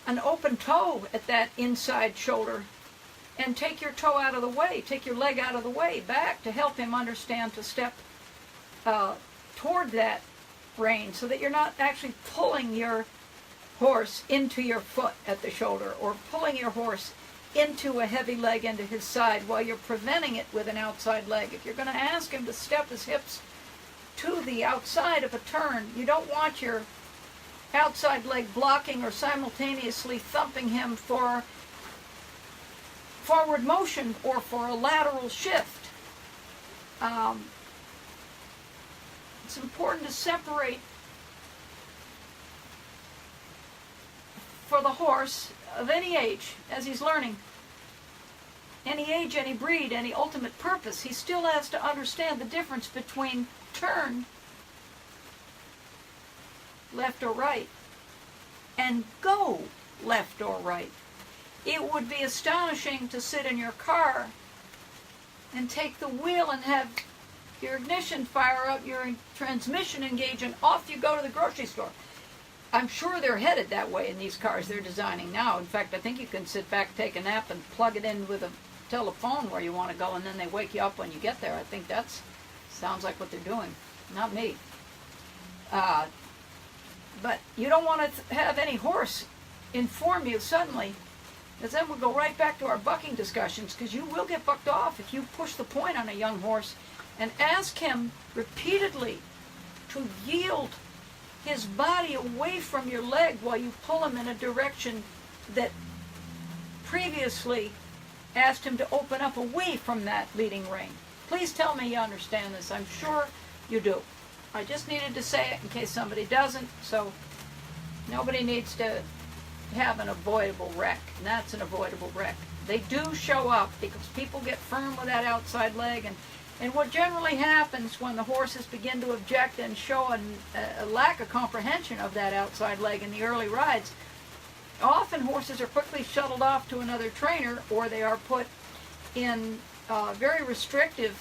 an open toe at that inside shoulder, and take your toe out of the way, take your leg out of the way back to help him understand to step toward that rein, so that you're not actually pulling your horse into your foot at the shoulder, or pulling your horse into a heavy leg into his side while you're preventing it with an outside leg. If you're going to ask him to step his hips to the outside of a turn, you don't want your outside leg blocking or simultaneously thumping him for forward motion or for a lateral shift. It's important to separate for the horse of any age, as he's learning, any age, any breed, any ultimate purpose, he still has to understand the difference between turn, left or right, and go, left or right. It would be astonishing to sit in your car and take the wheel and have your ignition fire up, your transmission engage, and off you go to the grocery store. I'm sure they're headed that way in these cars they're designing now. In fact, I think you can sit back, take a nap, and plug it in with a telephone where you want to go, and then they wake you up when you get there. I think that sounds like what they're doing. Not me. But you don't want to have any horse inform you suddenly, because then we'll go right back to our bucking discussions, because you will get bucked off if you push the point on a young horse and ask him repeatedly to yield his body away from your leg while you pull him in a direction that previously asked him to open up away from that leading rein. Please tell me you understand this. I'm sure you do. I just needed to say it in case somebody doesn't, so nobody needs to have an avoidable wreck, and that's an avoidable wreck. They do show up because people get firm with that outside leg, and what generally happens when the horses begin to object and show a lack of comprehension of that outside leg in the early rides, often horses are quickly shuttled off to another trainer, or they are put in very restrictive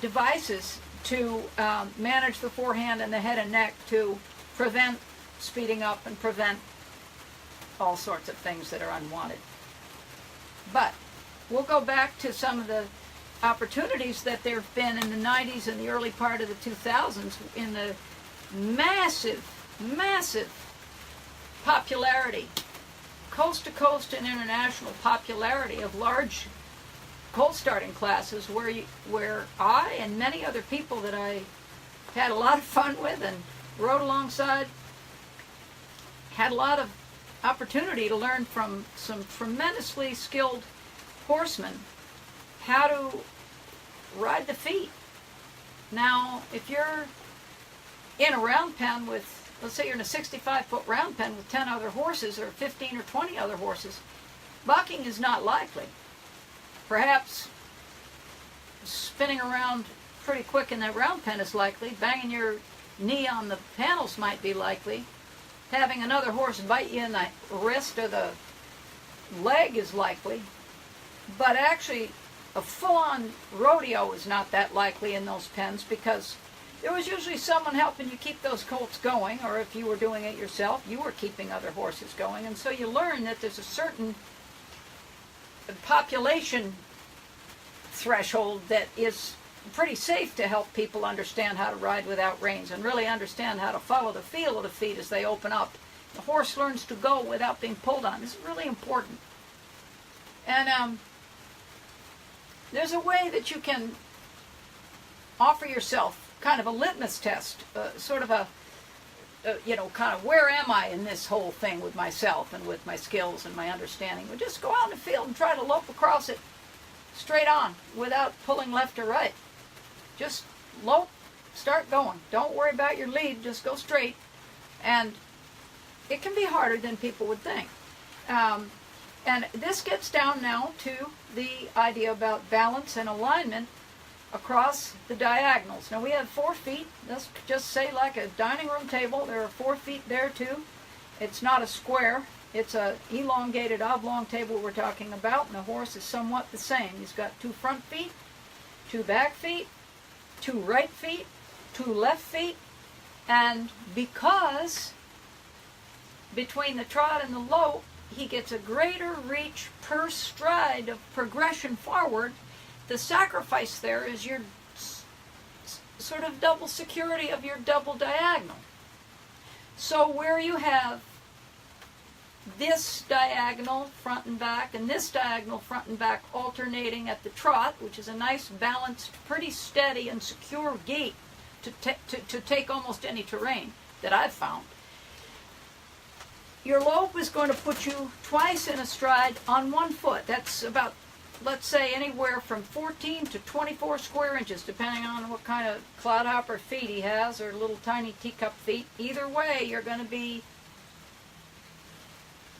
devices to manage the forehand and the head and neck to prevent speeding up and prevent all sorts of things that are unwanted. But we'll go back to some of the opportunities that there have been in the 90s and the early part of the 2000s in the massive popularity, coast to coast and international popularity of large colt starting classes where I and many other people that I had a lot of fun with and rode alongside had a lot of opportunity to learn from some tremendously skilled horsemen how to ride the feet. Now, if you're in a round pen with, let's say you're in a 65-foot round pen with 10 other horses or 15 or 20 other horses, bucking is not likely. Perhaps spinning around pretty quick in that round pen is likely. Banging your knee on the panels might be likely. Having another horse bite you in the wrist or the leg is likely. But actually, a full-on rodeo is not that likely in those pens, because there was usually someone helping you keep those colts going, or if you were doing it yourself, you were keeping other horses going. And so you learn that there's a certain population threshold that is pretty safe to help people understand how to ride without reins and really understand how to follow the feel of the feet as they open up. The horse learns to go without being pulled on. This is really important. And there's a way that you can offer yourself kind of a litmus test, sort of kind of where am I in this whole thing with myself and with my skills and my understanding. Well, just go out in the field and try to lope across it straight on without pulling left or right. Just lope, start going. Don't worry about your lead, just go straight. And it can be harder than people would think. And this gets down now to the idea about balance and alignment across the diagonals. Now we have 4 feet. Let's just say like a dining room table. There are 4 feet there too. It's not a square. It's a elongated oblong table we're talking about, and the horse is somewhat the same. He's got 2 front feet, 2 back feet, 2 right feet, 2 left feet, and because between the trot and the lope he gets a greater reach per stride of progression forward, the sacrifice there is your sort of double security of your double diagonal. So where you have this diagonal front and back and this diagonal front and back alternating at the trot, which is a nice balanced, pretty steady and secure gait to take almost any terrain that I've found, your lope is going to put you twice in a stride on 1 foot. That's about, let's say, anywhere from 14 to 24 square inches, depending on what kind of clodhopper feet he has or little tiny teacup feet. Either way, you're going to be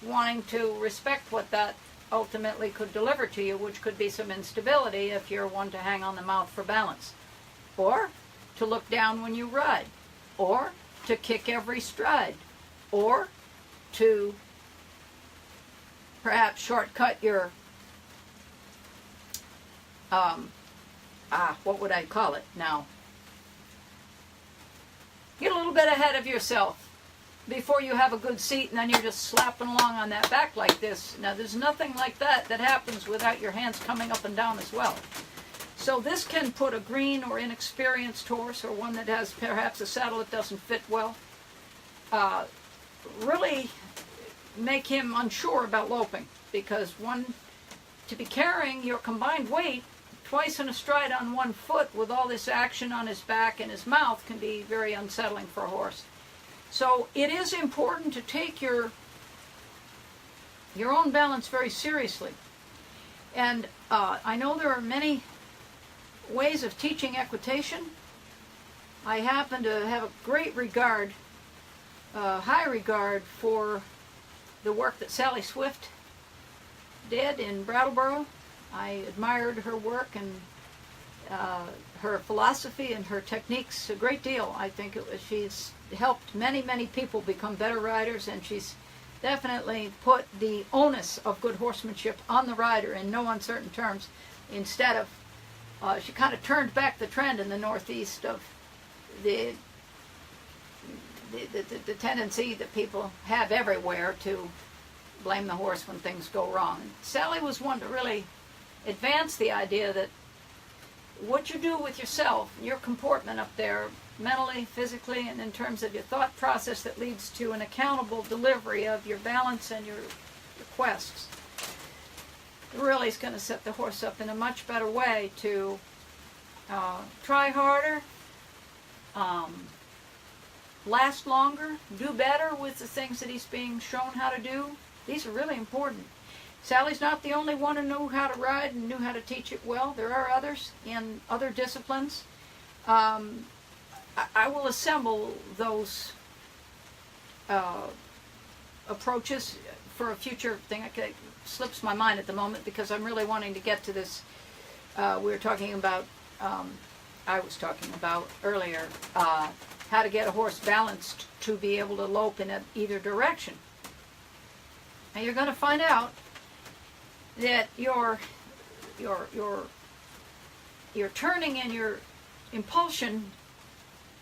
wanting to respect what that ultimately could deliver to you, which could be some instability if you're one to hang on the mouth for balance, or to look down when you ride, or to kick every stride, or to perhaps shortcut your what would I call it now? Get a little bit ahead of yourself before you have a good seat, and then you're just slapping along on that back like this. Now, there's nothing like that happens without your hands coming up and down as well. So this can put a green or inexperienced horse, or one that has perhaps a saddle that doesn't fit well, really make him unsure about loping, because to be carrying your combined weight twice in a stride on one foot with all this action on his back and his mouth can be very unsettling for a horse. So it is important to take your own balance very seriously. And I know there are many ways of teaching equitation. I happen to have a great regard, high regard for the work that Sally Swift did in Brattleboro. I admired her work and her philosophy and her techniques a great deal. I think she's helped many, many people become better riders, and she's definitely put the onus of good horsemanship on the rider in no uncertain terms, instead of, she kind of turned back the trend in the Northeast of the tendency that people have everywhere to blame the horse when things go wrong. Sally was one to really advance the idea that what you do with yourself, your comportment up there, mentally, physically, and in terms of your thought process that leads to an accountable delivery of your balance and your requests, really is going to set the horse up in a much better way to try harder, last longer, do better with the things that he's being shown how to do. These are really important. Sally's not the only one who knew how to ride and knew how to teach it well. There are others in other disciplines. I will assemble those approaches for a future thing. It slips my mind at the moment because I'm really wanting to get to this. We were talking about, I was talking about earlier, how to get a horse balanced to be able to lope in either direction. And you're going to find out that your turning and your impulsion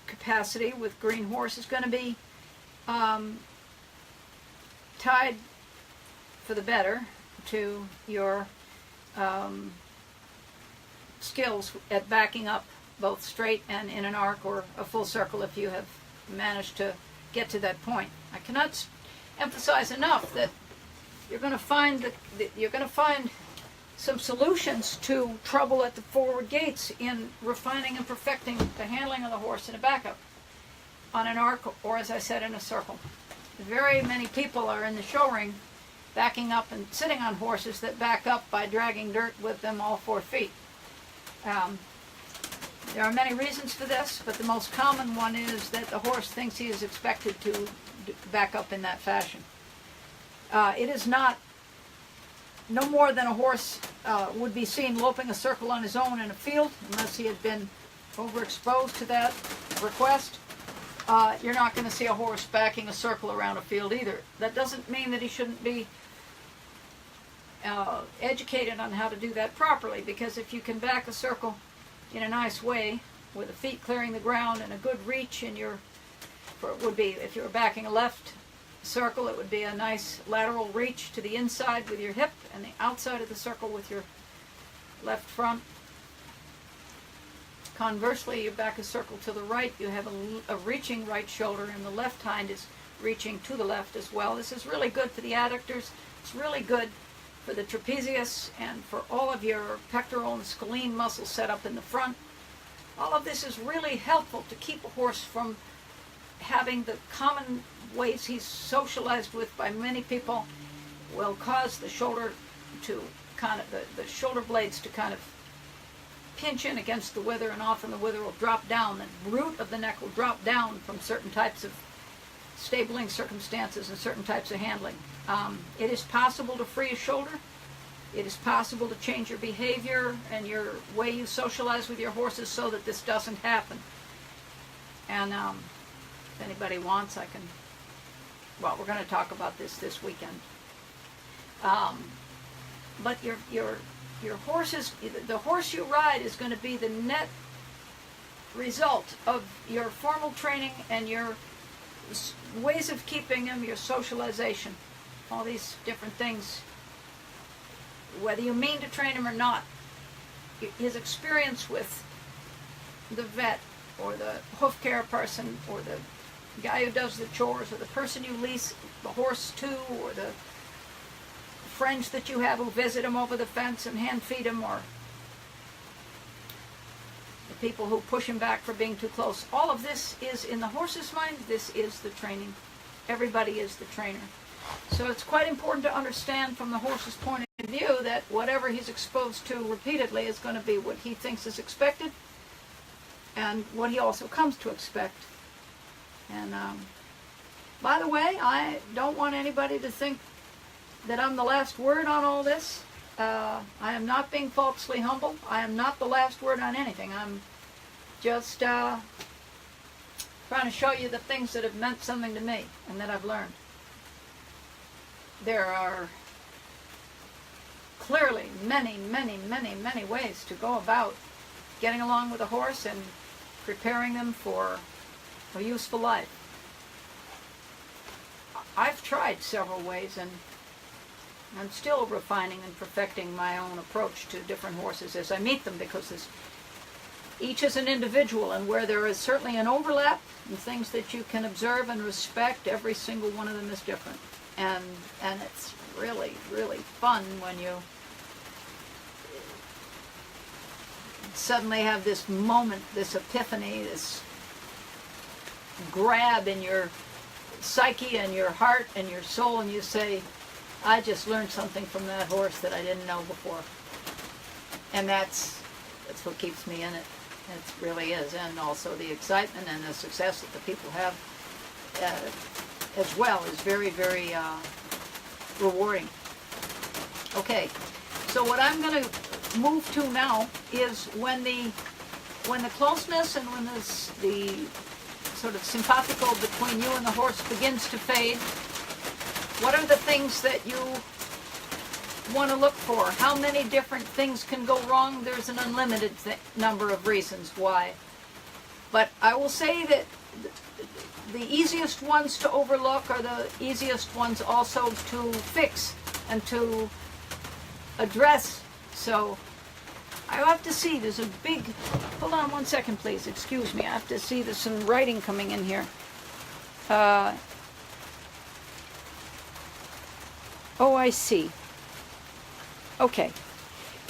capacity with green horse is going to be tied for the better to your skills at backing up both straight and in an arc or a full circle if you have managed to get to that point. I cannot emphasize enough that you're going to find some solutions to trouble at the forward gates in refining and perfecting the handling of the horse in a backup, on an arc, or as I said, in a circle. Very many people are in the show ring backing up and sitting on horses that back up by dragging dirt with them all 4 feet. There are many reasons for this, but the most common one is that the horse thinks he is expected to back up in that fashion. It is not, no more than a horse would be seen loping a circle on his own in a field, unless he had been overexposed to that request. You're not going to see a horse backing a circle around a field either. That doesn't mean that he shouldn't be educated on how to do that properly, because if you can back a circle in a nice way, with the feet clearing the ground and a good reach in your, it would be, if you were backing a left circle, it would be a nice lateral reach to the inside with your hip and the outside of the circle with your left front. Conversely, you back a circle to the right, you have a reaching right shoulder, and the left hind is reaching to the left as well. This is really good for the adductors. It's really good for the trapezius and for all of your pectoral and scalene muscles set up in the front. All of this is really helpful to keep a horse from having the common ways he's socialized with by many people will cause the shoulder to kind of, the shoulder blades to kind of pinch in against the wither, and often the wither will drop down. The root of the neck will drop down from certain types of stabling circumstances and certain types of handling. It is possible to free a shoulder. It is possible to change your behavior and your way you socialize with your horses so that this doesn't happen. And if anybody wants, I can, well, we're going to talk about this weekend. But your horses, the horse you ride is going to be the net result of your formal training and your ways of keeping him, your socialization, all these different things. Whether you mean to train him or not, his experience with the vet or the hoof care person or the guy who does the chores, or the person you lease the horse to, or the friends that you have who visit him over the fence and hand feed him, or the people who push him back for being too close. All of this is in the horse's mind. This is the training. Everybody is the trainer. So it's quite important to understand from the horse's point of view that whatever he's exposed to repeatedly is going to be what he thinks is expected and what he also comes to expect. And by the way, I don't want anybody to think that I'm the last word on all this. I am not being falsely humble. I am not the last word on anything. I'm just trying to show you the things that have meant something to me and that I've learned. There are clearly many, many, many, many ways to go about getting along with a horse and preparing them for a useful life. I've tried several ways, and I'm still refining and perfecting my own approach to different horses as I meet them, because each is an individual, and where there is certainly an overlap in things that you can observe and respect, every single one of them is different. And it's really, really fun when you suddenly have this moment, this epiphany, this grab in your psyche and your heart and your soul, and you say, I just learned something from that horse that I didn't know before. And that's what keeps me in it. It really is. And also the excitement and the success that the people have as well is very, very rewarding. Okay, so what I'm going to move to now is when the closeness and when the sort of simpatico between you and the horse begins to fade, what are the things that you want to look for? How many different things can go wrong? There's an unlimited number of reasons why. But I will say that the easiest ones to overlook are the easiest ones also to fix and to address. So I have to see, there's a big, hold on one second please, excuse me, I have to see there's some writing coming in here. Oh, I see. Okay.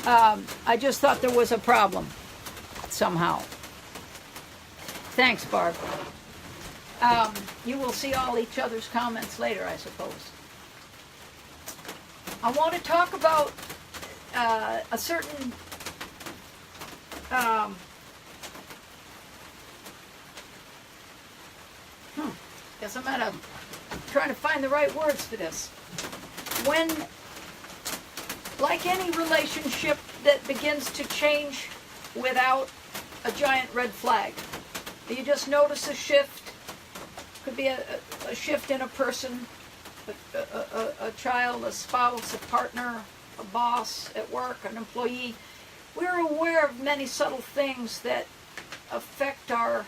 I just thought there was a problem somehow. Thanks, Barb. You will see all each other's comments later, I suppose. I want to talk about a certain guess I'm trying to find the right words for this. When, like any relationship that begins to change without a giant red flag, you just notice a shift. Could be a shift in a person, a child, a spouse, a partner, a boss at work, an employee. We're aware of many subtle things that affect our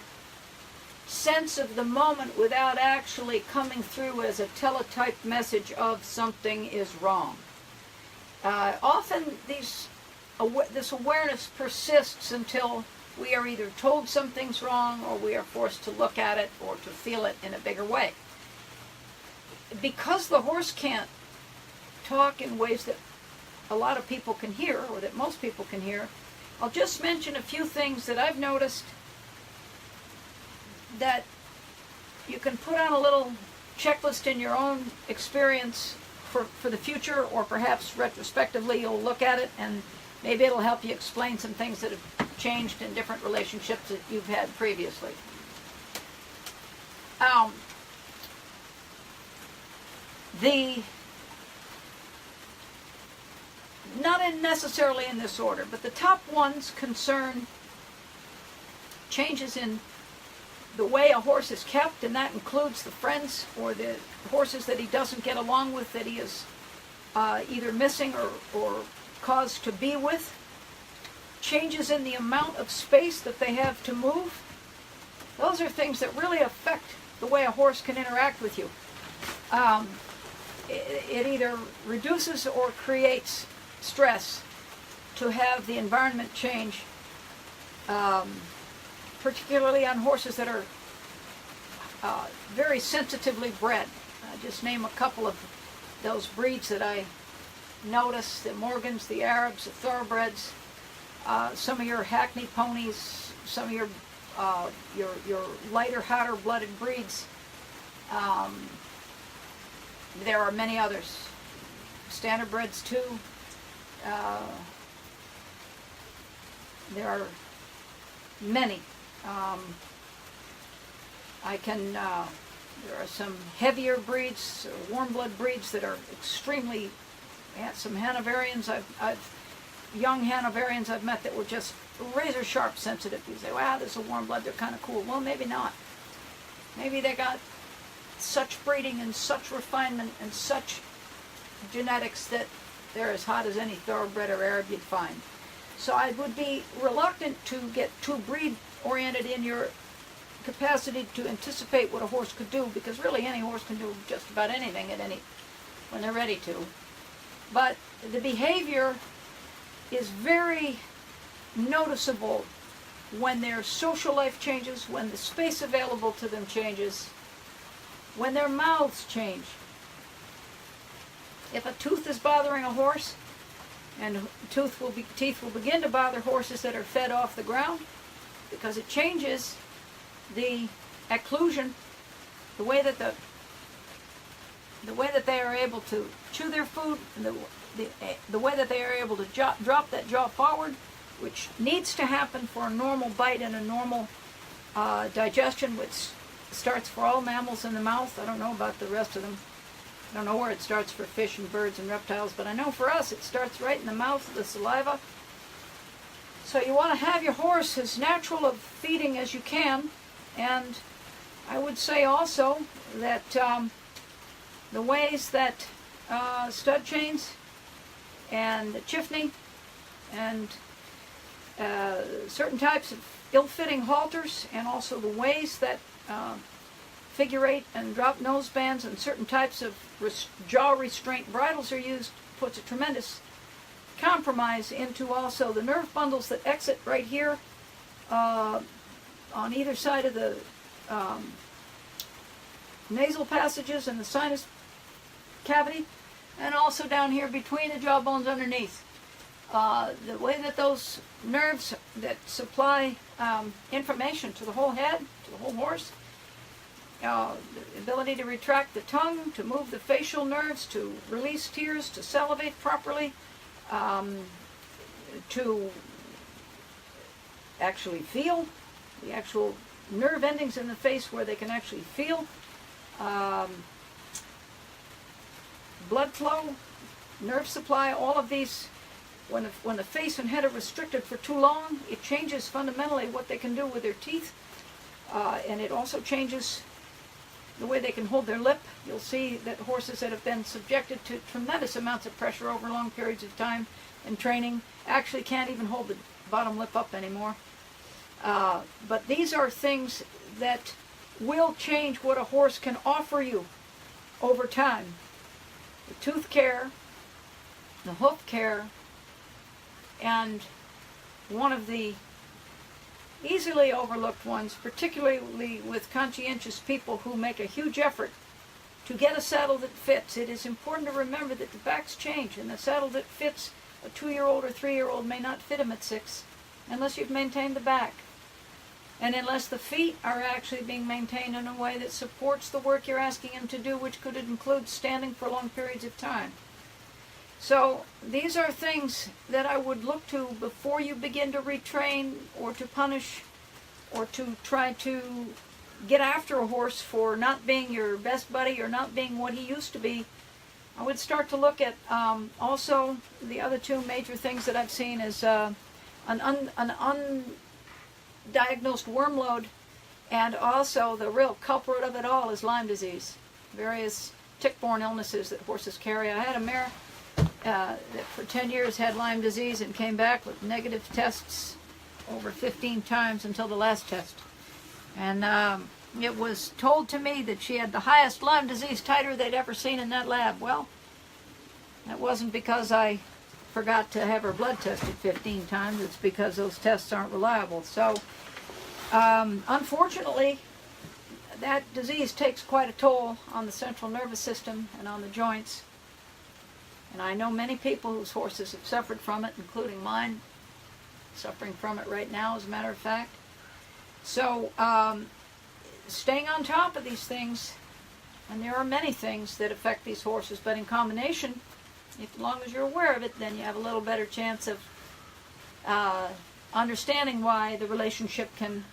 sense of the moment without actually coming through as a teletype message of something is wrong. Often this awareness persists until we are either told something's wrong or we are forced to look at it or to feel it in a bigger way. Because the horse can't talk in ways that a lot of people can hear, or that most people can hear, I'll just mention a few things that I've noticed that you can put on a little checklist in your own experience for the future, or perhaps retrospectively you'll look at it and maybe it'll help you explain some things that have changed in different relationships that you've had previously. Not necessarily in this order, but the top ones concern changes in the way a horse is kept, and that includes the friends or the horses that he doesn't get along with, that he is either missing or caused to be with. Changes in the amount of space that they have to move. Those are things that really affect the way a horse can interact with you. It either reduces or creates stress to have the environment change, particularly on horses that are very sensitively bred. Just name a couple of those breeds that I notice: the Morgans, the Arabs, the Thoroughbreds, some of your Hackney ponies, some of your lighter, hotter blooded breeds. There are many others. Standardbreds too. There are many. There are some heavier breeds, warm blood breeds that are extremely. Some Hanoverians young Hanoverians I've met that were just razor sharp sensitive. You say, wow, this is a warm blood, they're kind of cool. Well, maybe not. Maybe they got such breeding and such refinement and such genetics that they're as hot as any thoroughbred or Arab you'd find. So I would be reluctant to get too breed oriented in your capacity to anticipate what a horse could do, because really any horse can do just about anything when they're ready to. But the behavior is very noticeable when their social life changes, when the space available to them changes, when their mouths change. If a tooth is bothering a horse, and teeth will begin to bother horses that are fed off the ground, because it changes the occlusion, the way that they are able to chew their food, and the way that they are able to drop that jaw forward, which needs to happen for a normal bite and a normal digestion, which starts for all mammals in the mouth. I don't know about the rest of them. I don't know where it starts for fish and birds and reptiles, but I know for us it starts right in the mouth, the saliva. So you want to have your horse as natural of feeding as you can, and I would say also that the ways that stud chains and chiffney and certain types of ill-fitting halters, and also the ways that figure eight and drop nose bands and certain types of jaw restraint bridles are used, puts a tremendous compromise into also the nerve bundles that exit right here on either side of the nasal passages and the sinus cavity, and also down here between the jaw bones underneath. The way that those nerves that supply information to the whole head, to the whole horse, the ability to retract the tongue, to move the facial nerves, to release tears, to salivate properly, to actually feel, the actual nerve endings in the face where they can actually feel, blood flow, nerve supply, all of these. When the face and head are restricted for too long, it changes fundamentally what they can do with their teeth, and it also changes the way they can hold their lip. You'll see that horses that have been subjected to tremendous amounts of pressure over long periods of time and training actually can't even hold the bottom lip up anymore. But these are things that will change what a horse can offer you over time. The tooth care, the hoof care, and one of the easily overlooked ones, particularly with conscientious people who make a huge effort to get a saddle that fits. It is important to remember that the backs change, and the saddle that fits a 2-year-old or 3-year-old may not fit him at 6 unless you've maintained the back, and unless the feet are actually being maintained in a way that supports the work you're asking him to do, which could include standing for long periods of time. So these are things that I would look to before you begin to retrain or to punish or to try to get after a horse for not being your best buddy or not being what he used to be. I would start to look at also the other two major things that I've seen is an undiagnosed worm load, and also the real culprit of it all is Lyme disease, various tick-borne illnesses that horses carry. I had a mare that for 10 years had Lyme disease and came back with negative tests over 15 times until the last test. And it was told to me that she had the highest Lyme disease titer they'd ever seen in that lab. Well, that wasn't because I forgot to have her blood tested 15 times. It's because those tests aren't reliable. So, unfortunately, that disease takes quite a toll on the central nervous system and on the joints. And I know many people whose horses have suffered from it, including mine, suffering from it right now, as a matter of fact. So, staying on top of these things, and there are many things that affect these horses, but in combination, as long as you're aware of it, then you have a little better chance of understanding why the relationship can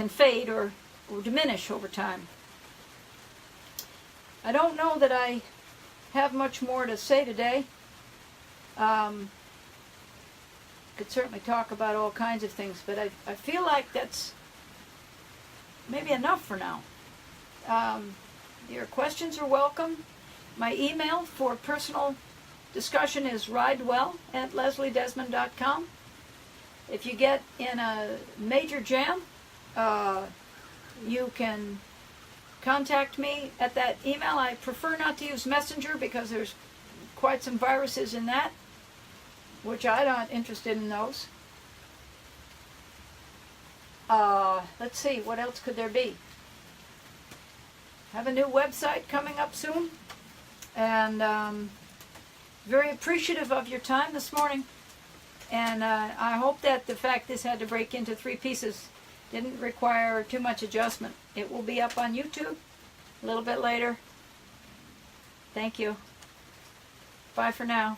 fade or diminish over time. I don't know that I have much more to say today. Could certainly talk about all kinds of things, but I feel like that's maybe enough for now. Your questions are welcome. My email for personal discussion is ridewell@lesliedesmond.com. If you get in a major jam, you can contact me at that email. I prefer not to use Messenger because there's quite some viruses in that, which I'm not interested in those. Let's see, what else could there be? Have a new website coming up soon, and very appreciative of your time this morning. And I hope that the fact this had to break into 3 pieces didn't require too much adjustment. It will be up on YouTube a little bit later. Thank you. Bye for now.